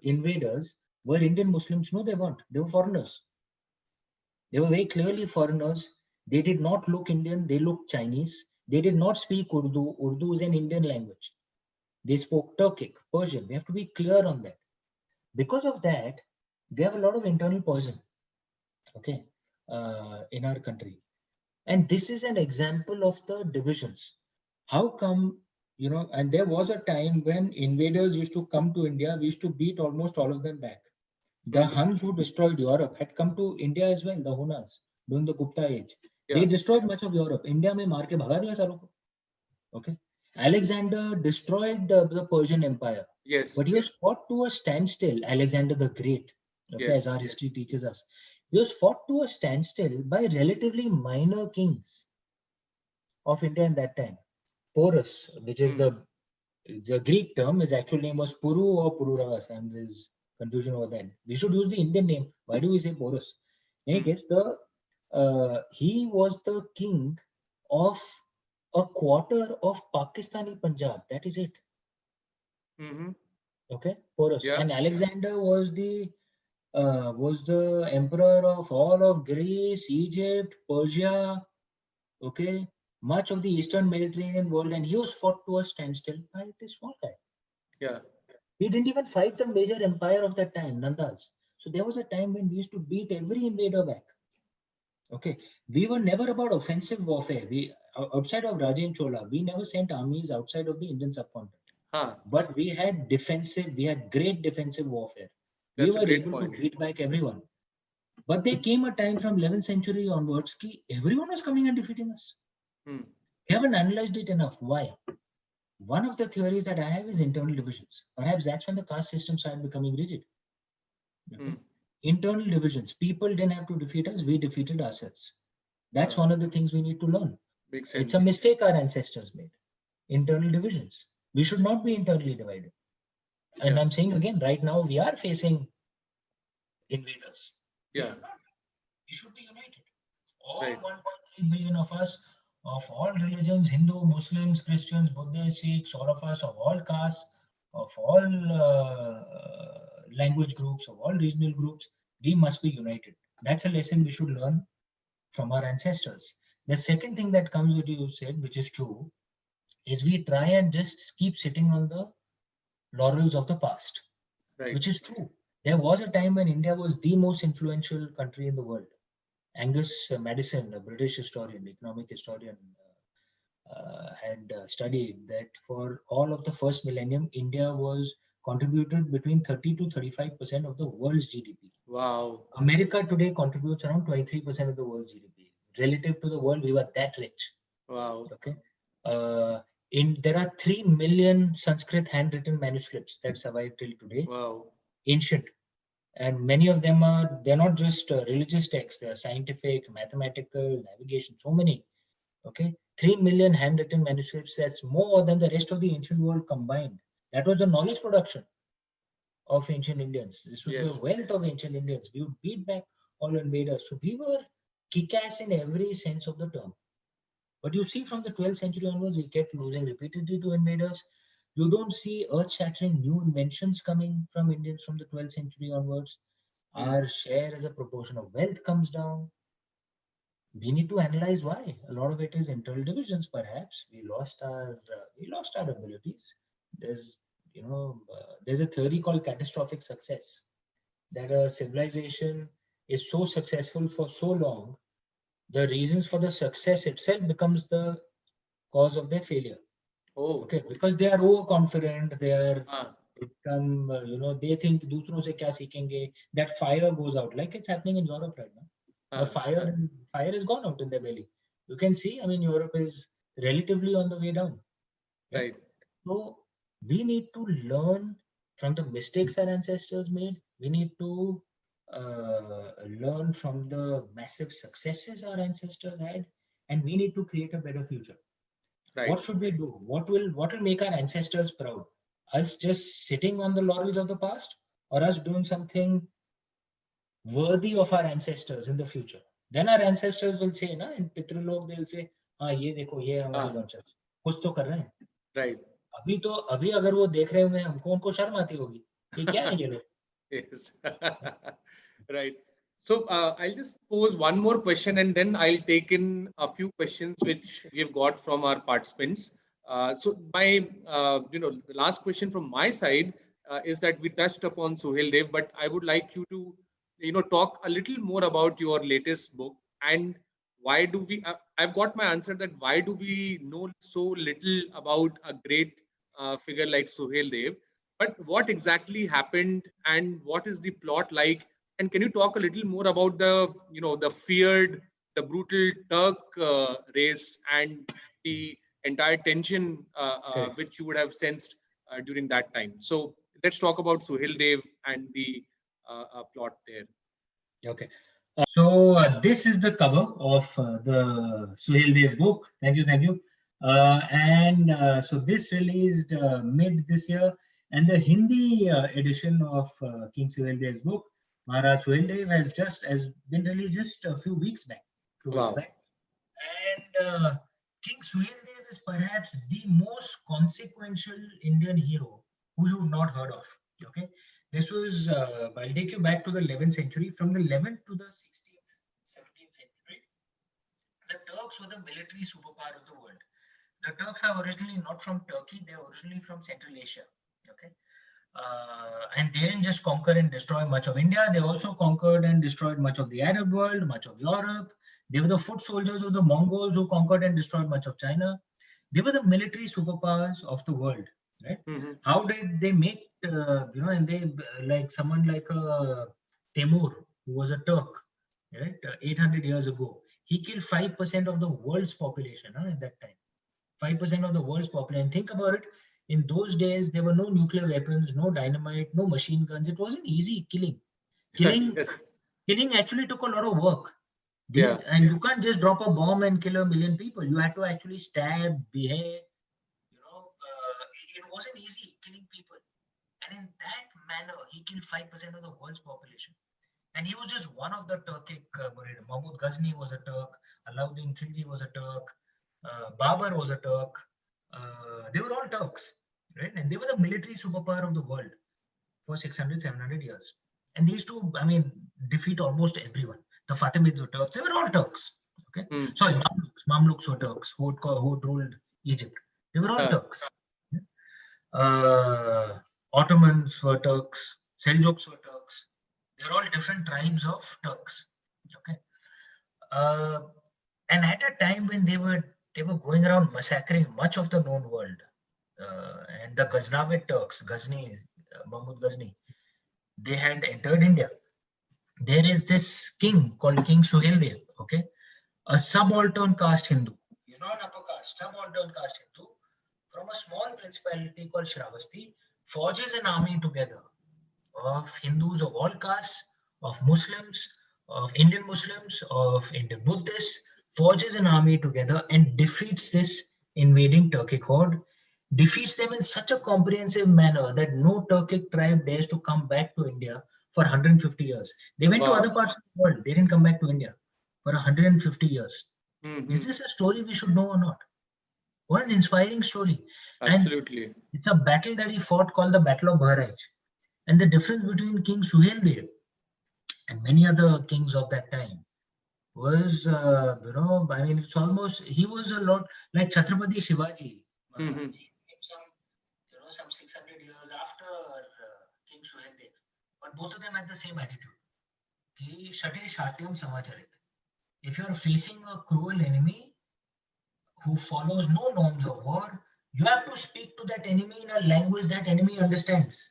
invaders were Indian Muslims. No, they weren't. They were foreigners. They were very clearly foreigners. They did not look Indian. They looked Chinese. They did not speak Urdu. Urdu is an Indian language. They spoke Turkic, Persian. We have to be clear on that. Because of that, we have a lot of internal poison, okay, in our country. And this is an example of the divisions. How come, and there was a time when invaders used to come to India, we used to beat almost all of them back. The Huns who destroyed Europe had come to India as well, the Hunas, during the Gupta age. Yeah. They destroyed much of Europe. India mein maar ke bhaga diya सालों को. Okay. Alexander destroyed the Persian Empire. Yes. But he was fought to a standstill, Alexander the Great, okay, Yes, as our yes. history teaches us. He was fought to a standstill by relatively minor kings of India in that time. Porus, which is the Greek term, his actual name was Puru or Pururavas, and there's confusion over that. We should use the Indian name. Why do we say Porus? In any case, he was the king of a quarter of Pakistani Punjab. That is it. Okay, Porus. Yeah. And Alexander was the emperor of all of Greece, Egypt, Persia, okay, much of the Eastern Mediterranean world, and he was fought to a standstill by this small guy. Yeah. He didn't even fight the major empire of that time, Nandas. So there was a time when we used to beat every invader back. Okay, we were never about offensive warfare. We outside of Raja Chola, we never sent armies outside of the Indian subcontinent. But we had great defensive warfare. That's we were able to beat back everyone. But there came a time from 11th century onwards, everyone was coming and defeating us. We haven't analyzed it enough. Why? One of the theories that I have is internal divisions. Perhaps that's when the caste system started becoming rigid. Okay? Internal divisions. People didn't have to defeat us, we defeated ourselves. That's one of the things we need to learn. Makes sense. It's a mistake our ancestors made. Internal divisions. We should not be internally divided. And I'm saying again, right now we are facing invaders. Yeah. We should be united. All 1.3 billion of us, of all religions, Hindu, Muslims, Christians, Buddhists, Sikhs, all of us, of all castes, of all language groups, of all regional groups, we must be united. That's a lesson we should learn from our ancestors. The second thing that comes with you said, which is true, is we try and just keep sitting on the laurels of the past, which is true. There was a time when India was the most influential country in the world. Angus Madison, a British historian, economic historian, had studied that for all of the first millennium, India was contributed between 30 to 35% of the world's GDP. Wow. America today contributes around 23% of the world's GDP. Relative to the world, we were that rich. Wow. Okay. There are 3 million Sanskrit handwritten manuscripts that survive till today. Wow. Ancient. And many of them they're not just religious texts, they're scientific, mathematical, navigation, so many. Okay. 3 million handwritten manuscripts, that's more than the rest of the ancient world combined. That was the knowledge production of ancient Indians. This was the wealth of ancient Indians. We would beat back all invaders. So we were kick-ass in every sense of the term. But you see from the 12th century onwards, we kept losing repeatedly to invaders. You don't see earth-shattering new inventions coming from Indians from the 12th century onwards. Our share as a proportion of wealth comes down. We need to analyze why. A lot of it is internal divisions, perhaps. We lost our abilities. There's a theory called catastrophic success, that a civilization is so successful for so long, the reasons for the success itself becomes the cause of their failure. Okay, because they are overconfident, they are become, they think दूसरों से क्या सीखेंगे. That fire goes out, like it's happening in Europe right now. The fire has gone out in their belly. You can see, Europe is relatively on the way down. Right. So we need to learn from the mistakes our ancestors made. We need to learn from the massive successes our ancestors had, and we need to create a better future. Right. What should we do? What will make our ancestors proud? Us just sitting on the laurels of the past, or us doing something worthy of our ancestors in the future? Then our ancestors will say, na, in Pitralok, they'll say, हाँ ये देखो ये हमारे वंशज कुछ तो कर रहे हैं. Right. अभी अगर वो देख रहे होंगे हमको, उनको शर्म आती होगी कि क्या है ये लोग. Yes. Right. So I'll just pose one more question and then I'll take in a few questions which we've got from our participants. So my, the last question from my side is that we touched upon Suhail Dev, but I would like you to, talk a little more about your latest book and why do we, I've got my answer that why do we know so little about a great figure like Suhail Dev? But what exactly happened and what is the plot like? And can you talk a little more about the feared, the brutal Turk race and the entire tension which you would have sensed during that time? So let's talk about Suhail Dev and the plot there. Okay. So this is the cover of the Suhail Dev book. Thank you. So this released mid this year, and the Hindi edition of King Suhail Dev's book, Maharaj Suhail Dev, has been released just a few weeks back. Wow. And King Suhail Dev is perhaps the most consequential Indian hero who you've not heard of. Okay. This was, I'll take you back to the 11th century. From the 11th to the 16th, 17th century, the Turks were the military superpower of the world. The Turks are originally not from Turkey, they're originally from Central Asia. Okay. And they didn't just conquer and destroy much of India, they also conquered and destroyed much of the Arab world, much of Europe. They were the foot soldiers of the Mongols who conquered and destroyed much of China. They were the military superpowers of the world. Right? Mm-hmm. How did they make, and they, like someone like Timur, who was a Turk, right, 800 years ago, he killed 5% of the world's population at that time. 5% of the world's population. Think about it. In those days, there were no nuclear weapons, no dynamite, no machine guns. It wasn't easy killing. Yes. Killing actually took a lot of work. Yeah. And you can't just drop a bomb and kill 1 million people. You had to actually stab, behead. It wasn't easy killing people. And in that manner, he killed 5% of the world's population. And he was just one of the Turkic Mahmud Ghazni was a Turk, Alauddin Khilji was a Turk, Babur was a Turk. They were all Turks, right? And they were the military superpower of the world for 600, 700 years. And these two, defeat almost everyone. The Fatimids were Turks. They were all Turks. Okay. Sorry, Mamluks were Turks who ruled Egypt. They were all Turks. Ottomans were Turks. Seljuks were Turks. They're all different tribes of Turks. Okay. And at a time when they were going around massacring much of the known world, and the Ghaznavid Turks, Ghazni, Mahmud Ghazni, they had entered India. There is this king called King Suhail Dev, okay, a subaltern caste Hindu. He's not an upper caste, subaltern caste Hindu from a small principality called Shravasti, forges an army together of Hindus of all castes, of Muslims, of Indian Buddhists, forges an army together and defeats this invading Turkic horde, defeats them in such a comprehensive manner that no Turkic tribe dares to come back to India for 150 years. They went to other parts of the world. They didn't come back to India for 150 years. Mm-hmm. Is this a story we should know or not? What an inspiring story. Absolutely. And it's a battle that he fought called the Battle of Bahraj. And the difference between King Suhail Dev and many other kings of that time was, it's almost, he was a lot like Chhatrapati Shivaji. Mm-hmm. Some 600 years after King Suhail Dev. But both of them had the same attitude. Ki Shate Shatyam Samacharit. If you're facing a cruel enemy who follows no norms of war, you have to speak to that enemy in a language that enemy understands.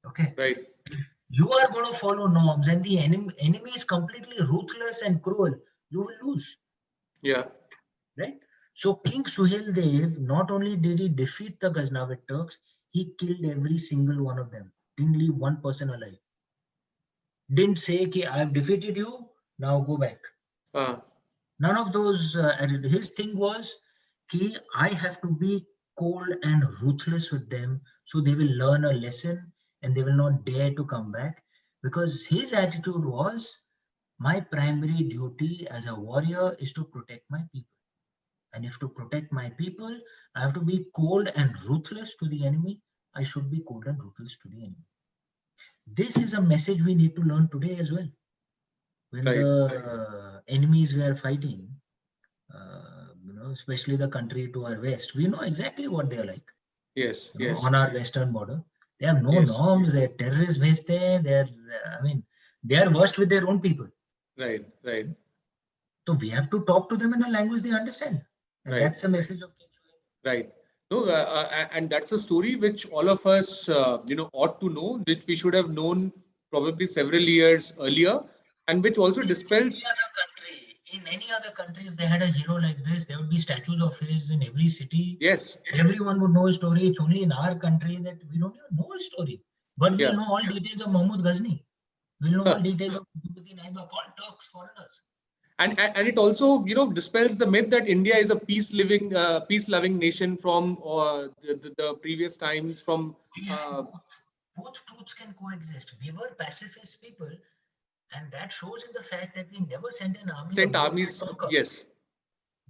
Okay. Right. If you are going to follow norms and the enemy is completely ruthless and cruel, you will lose. Yeah. Right. So King Suhail Dev, not only did he defeat the Ghaznavid Turks, he killed every single one of them. Didn't leave one person alive. Didn't say, ki, I've defeated you, now go back. None of those. His thing was, कि I have to be cold and ruthless with them so they will learn a lesson and they will not dare to come back. Because his attitude was, my primary duty as a warrior is to protect my people. And if to protect my people, I have to be cold and ruthless to the enemy, I should be cold and ruthless to the enemy. This is a message we need to learn today as well. When Right. the enemies we are fighting, especially the country to our west, we know exactly what they are like. Yes. Yes. On our western border, they have no Yes. norms. They're terrorists based there. They are worst with their own people. Right. Right. So we have to talk to them in a language they understand. And Right. that's the message of King Shuaib. Right. No, and that's a story which all of us, ought to know, which we should have known probably several years earlier, and which also dispels. In any other country, if they had a hero like this, there would be statues of his in every city. Yes. Everyone would know his story. It's only in our country that we don't even know his story. But we'll know all details of Mahmud Ghazni. We'll know all details of Muhyiddin Aibak, all Turks, foreigners. And it also, dispels the myth that India is a peace-loving nation from the previous times. From both truths can coexist. We were pacifist people, and that shows in the fact that we never sent an army. Sent armies, yes.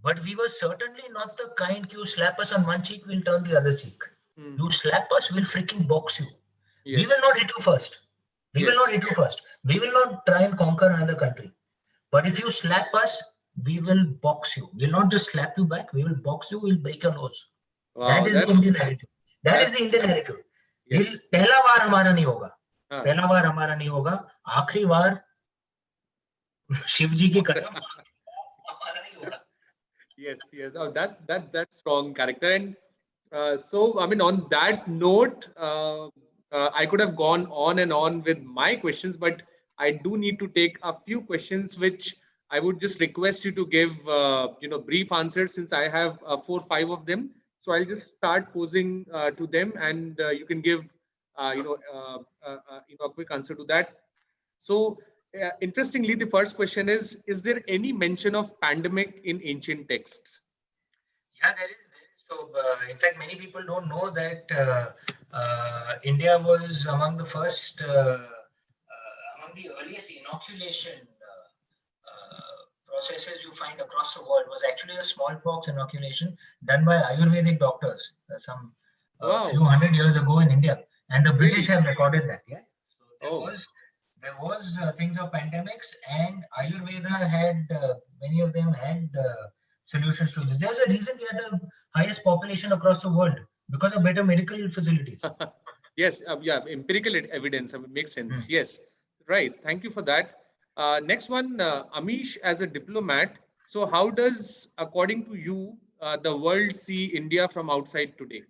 But we were certainly not the kind you slap us on one cheek, we'll turn the other cheek. You slap us, we'll freaking box you. Yes. We will not hit you first. We will not hit you first. We will not try and conquer another country. But if you slap us, we will box you. We'll not just slap you back, we will box you, we'll break your nose. Wow, that is the Indian narrative. That is the Indian narrative. Yes. पहला बार हमारा नहीं होगा. पहला बार हमारा नहीं होगा. आखिरी बार शिव जी की कसम हमारा नहीं होगा. Yes. Oh, that's strong character. And so, I mean, on that note, I could have gone on and on with my questions, but I do need to take a few questions, which I would just request you to give, brief answers, since I have 4 or 5 of them. So I'll just start posing to them, and you can give, a quick answer to that. So, interestingly, the first question is there any mention of pandemic in ancient texts? Yeah, there is. So, in fact, many people don't know that India was among the first, among the earliest inoculation processes you find across the world was actually a smallpox inoculation done by Ayurvedic doctors a few hundred years ago in India. And the British have recorded that, yeah. So there was things of pandemics, and Ayurveda had, many of them had solutions to this. There's a reason we are the highest population across the world, because of better medical facilities. Yes, empirical evidence makes sense. Yes, right. Thank you for that. Next one, Amish, as a diplomat, so how does, according to you, the world see India from outside today?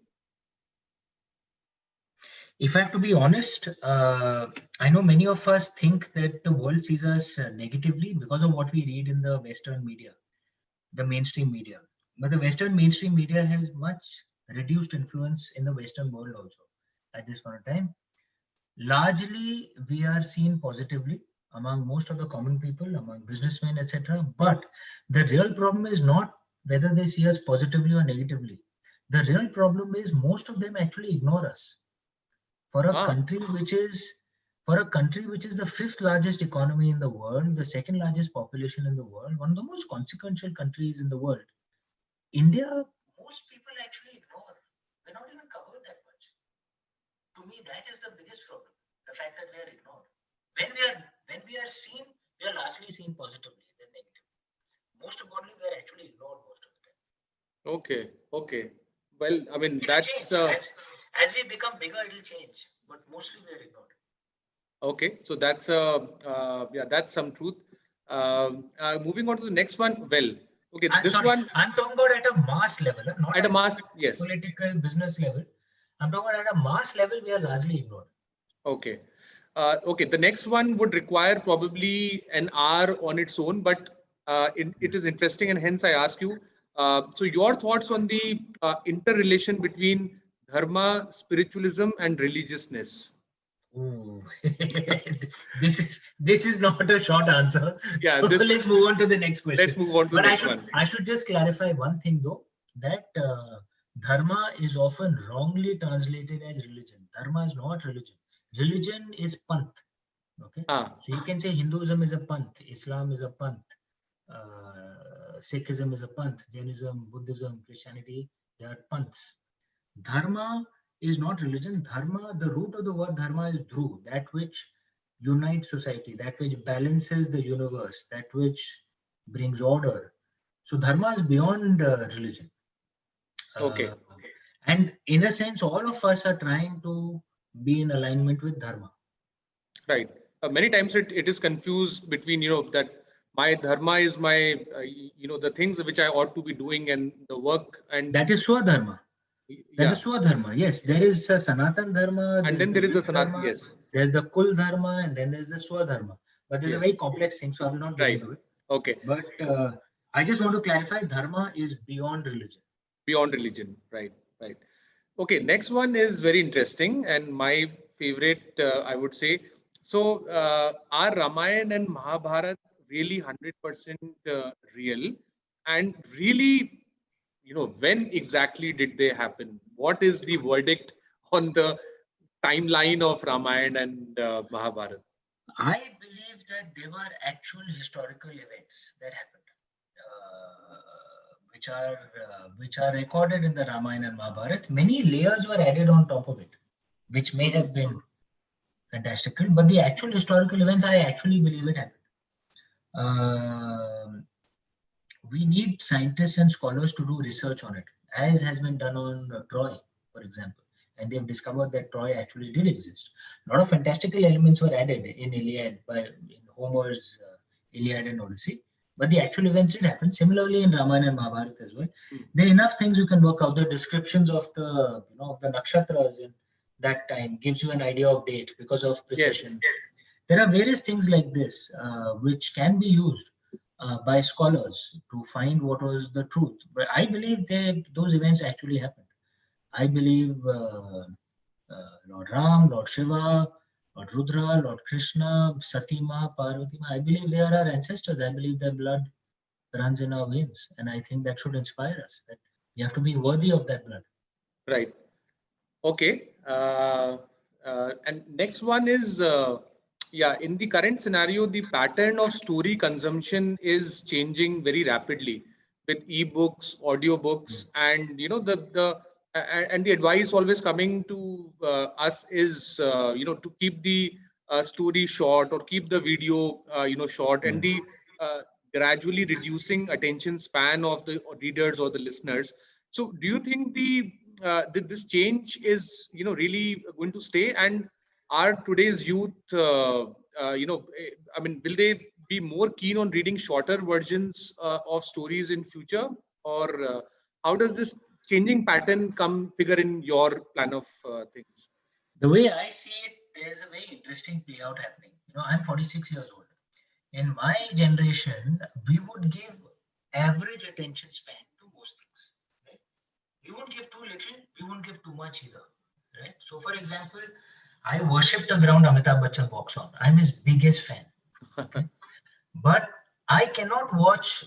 If I have to be honest, I know many of us think that the world sees us negatively because of what we read in the Western media, the mainstream media. But the Western mainstream media has much reduced influence in the Western world also at this point in time. Largely, we are seen positively among most of the common people, among businessmen, etc. But the real problem is not whether they see us positively or negatively. The real problem is most of them actually ignore us. For a country which is the 5th largest economy in the world, the 2nd largest population in the world, one of the most consequential countries in the world, India, most people actually ignore. We're not even covered that much. To me, that is the biggest problem. The fact that we are ignored. When we are seen, we are largely seen positively than negatively. Most importantly, we are actually ignored most of the time. Okay. Well, I mean, that's as we become bigger, it'll change, but mostly we are ignored. Okay, so that's that's some truth. Moving on to the next one. Well, okay, I'm talking about at a mass level, not at a mass, yes, political business level. I'm talking about at a mass level, we are largely ignored. Okay. Okay, the next one would require probably an hour on its own, but it is interesting, and hence I ask you. So your thoughts on the interrelation between dharma, spiritualism, and religiousness? Ooh. This is not a short answer. Yeah, so let's move on to the next question. Let's move on to the next one. I should just clarify one thing though. that dharma is often wrongly translated as religion. Dharma is not religion. Religion is panth. Okay, Ah, so you can say Hinduism is a panth, Islam is a panth, Sikhism is a panth, Jainism, Buddhism, Christianity, they are panths. Dharma is not religion. Dharma, the root of the word dharma is dhru, that which unites society, that which balances the universe, that which brings order. So dharma is beyond religion. okay, Uh, and in a sense, all of us are trying to be in alignment with dharma. right. Many times it is confused between, that my dharma is my, the things which I ought to be doing and the work and That is Swadharma. That yeah. is Swadharma. Yes, there is a Sanatan Dharma, And there's then the there is the Yug Sanat, Dharma, yes, there's the Kul Dharma, and then there's the Swadharma. But there's a yes, very complex thing, so I will not get right. into it. Okay, But I just want to clarify Dharma is beyond religion. beyond religion, right, right. Okay, next one is very interesting and my favorite, I would say. So, are Ramayana and Mahabharata really 100% real? And really, when exactly did they happen? What is the verdict on the timeline of Ramayana and Mahabharata? I believe that they were actual historical events that happened, which are recorded in the Ramayana and Mahabharata. Many layers were added on top of it, which may Mhm. have been fantastical, but the actual historical events, I actually believe it happened. We need scientists and scholars to do research on it, as has been done on Troy, for example. And they've discovered that Troy actually did exist. A lot of fantastical elements were added in Iliad in Homer's Iliad and Odyssey, but the actual events did happen. Similarly, in Ramayana and Mahabharata as well, there are enough things you can work out. The descriptions of the nakshatras in that time gives you an idea of date because of precision. Yes, There are various things like this which can be used by scholars to find what was the truth. But I believe those events actually happened. I believe Lord Ram, Lord Shiva, Lord Rudra, Lord Krishna, Satima, Parvati, I believe they are our ancestors. I believe their blood runs in our veins. And I think that should inspire us, that we have to be worthy of that blood. right. Okay. And next one is, yeah, in the current scenario, the pattern of story consumption is changing very rapidly with ebooks, audiobooks, and and the advice always coming to us is, to keep the story short or keep the video, short, and the uh, gradually reducing attention span of the readers or the listeners. So, do you think this change is really going to stay, and are today's youth I mean, will they be more keen on reading shorter versions of stories in future, or how does this changing pattern come figure in your plan of things? The way I see it, there's a very interesting play out happening. I'm 46 years old. In my generation, we would give average attention span to most things. Right? We won't give too little, we won't give too much either. Right? So, for example, I worship the ground Amitabh Bachchan walks on. I'm his biggest fan. Okay? But I cannot watch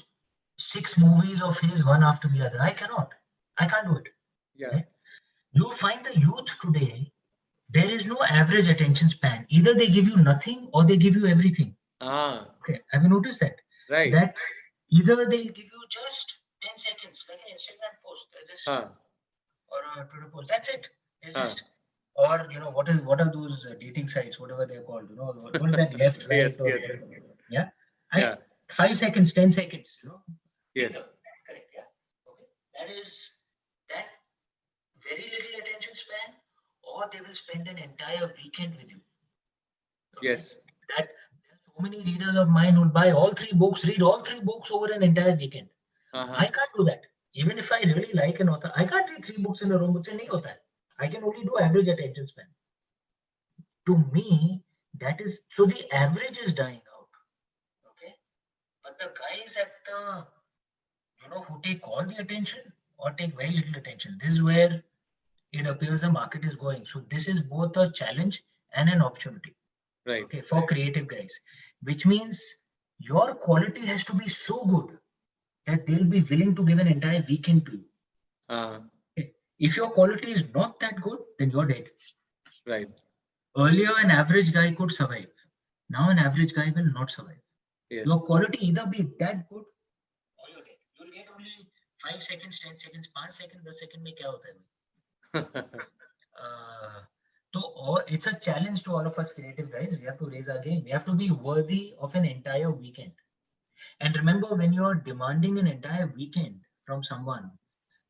6 movies of his one after the other. I cannot. I can't do it. Yeah. Right? You find the youth today, there is no average attention span. Either they give you nothing or they give you everything. Ah, Okay, have you noticed that? right. That either they'll give you just 10 seconds, like an Instagram post, or a Twitter post. That's it. It's just, or what are those dating sites, whatever they're called? What is that left, right, Yes, or yes. yeah? Yeah. 5 seconds, 10 seconds. Yes. Correct. Yeah. Okay. That is that very little attention span, or they will spend an entire weekend with you. Okay? Yes. That there are so many readers of mine who'll buy all 3 books, read all 3 books over an entire weekend. I can't do that. Even if I really like an author, I can't read 3 books in a row. मुझसे नहीं होता है. I can only do average attention span. To me, that is so the average is dying out. Okay, but the guys at the who take all the attention or take very little attention, this is where it appears the market is going. So this is both a challenge and an opportunity. Right. Okay, for creative guys, which means your quality has to be so good that they'll be willing to give an entire weekend to you. Uh, If your quality is not that good, then you're dead. right. Earlier, an average guy could survive. Now, an average guy will not survive. Yes. Your quality either be that good or you're dead. You'll get only 5 seconds, 10 seconds, 5 seconds, 10 seconds में क्या होता है? So it's a challenge to all of us creative guys. We have to raise our game. We have to be worthy of an entire weekend. And remember, when you're demanding an entire weekend from someone,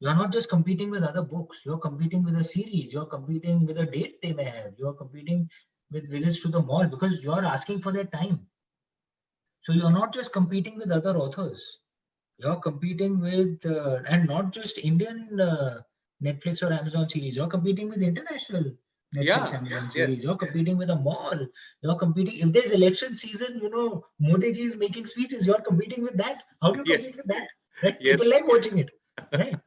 you're not just competing with other books. You're competing with a series. You're competing with a date they may have. You're competing with visits to the mall because you're asking for their time. So you're not just competing with other authors. You're competing with, and not just Indian Netflix or Amazon series. You're competing with international Netflix, Amazon series. You're competing with a mall. You're competing. If there's election season, Modi ji is making speeches. You're competing with that. How do you compete with that? Right? People like watching it. Right?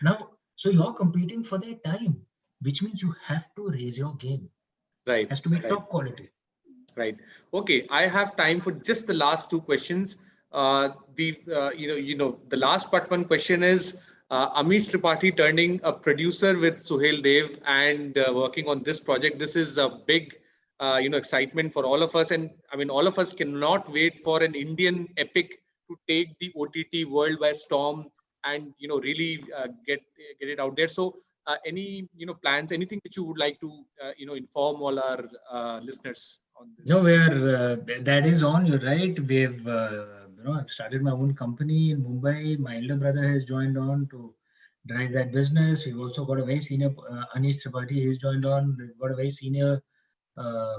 Now, so you're competing for their time, which means you have to raise your game. Right. It has to be top quality. Right. Okay. I have time for just the last two questions. The last but one question is Amish Tripathi turning a producer with Suhail Dev and working on this project. This is a big excitement for all of us, and I mean all of us cannot wait for an Indian epic to take the OTT world by storm and really get it out there. So any plans, anything that you would like to inform all our listeners on this? No, that is on. You're right. We've I've started my own company in Mumbai. My elder brother has joined on to drive that business. We've also got a very senior Anish Tripathi. He's joined on. We've got a very senior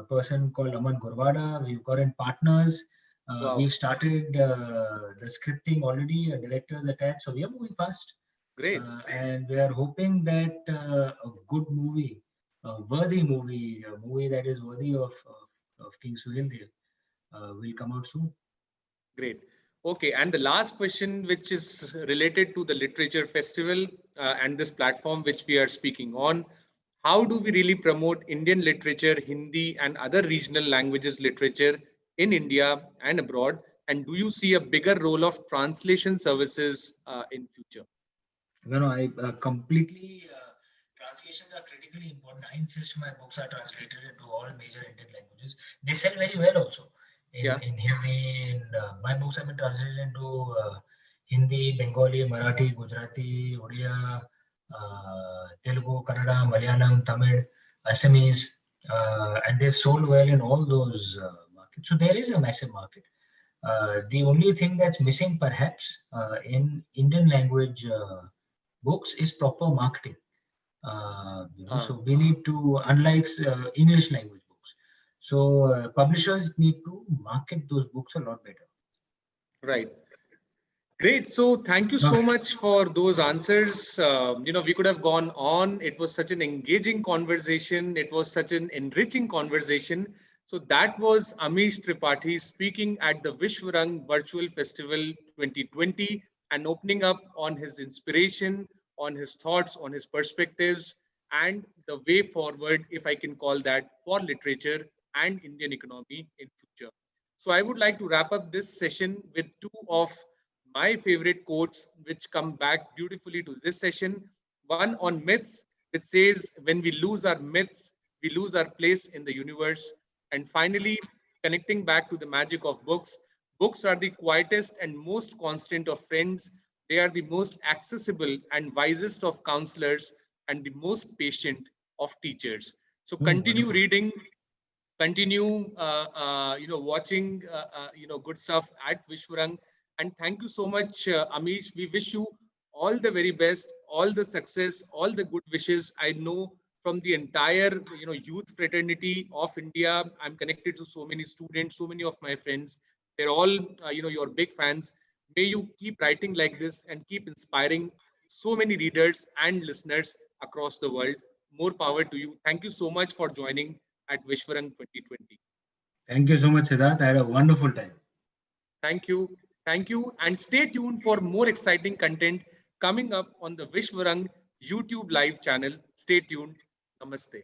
person called Aman Gurwada. We've got in partners. Wow. We've started the scripting already. Directors attached, so we are moving fast. Great. And we are hoping that a good movie, a worthy movie, a movie that is worthy of King Suhail Dev will come out soon. Great. Okay, and the last question, which is related to the literature festival and this platform which we are speaking on, how do we really promote Indian literature, Hindi and other regional languages literature in India and abroad? And do you see a bigger role of translation services in future? I completely, translations are critically important. I insist my books are translated into all major Indian languages. They sell very well also. In Hindi, my books have been translated into Hindi, Bengali, Marathi, Gujarati, Odia, Telugu, Kannada, Malayalam, Tamil, Assamese, and they've sold well in all those markets. So there is a massive market. The only thing that's missing perhaps in Indian language books is proper marketing. So we need to, unlike English language books, so publishers need to market those books a lot better. Right. Great. So thank you so much for those answers. We could have gone on. It was such an engaging conversation. It was such an enriching conversation. So that was Amish Tripathi speaking at the Vishwarang Virtual Festival 2020 and opening up on his inspiration, on his thoughts, on his perspectives, and the way forward, if I can call that, for literature and Indian economy in future. So I would like to wrap up this session with two of my favorite quotes, which come back beautifully to this session. One on myths, which says, when we lose our myths, we lose our place in the universe. And finally, connecting back to the magic of books, books are the quietest and most constant of friends. They are the most accessible and wisest of counselors and the most patient of teachers. So continue reading, continue watching good stuff at Vishwarang. And thank you so much, Amish. We wish you all the very best, all the success, all the good wishes. I know from the entire youth fraternity of India, I'm connected to so many students, so many of my friends. They're all your big fans. May you keep writing like this and keep inspiring so many readers and listeners across the world. More power to you. Thank you so much for joining at Vishwarang 2020. Thank you so much, Siddharth. I had a wonderful time. Thank you. Thank you. And stay tuned for more exciting content coming up on the Vishwarang YouTube live channel. Stay tuned. Namaste.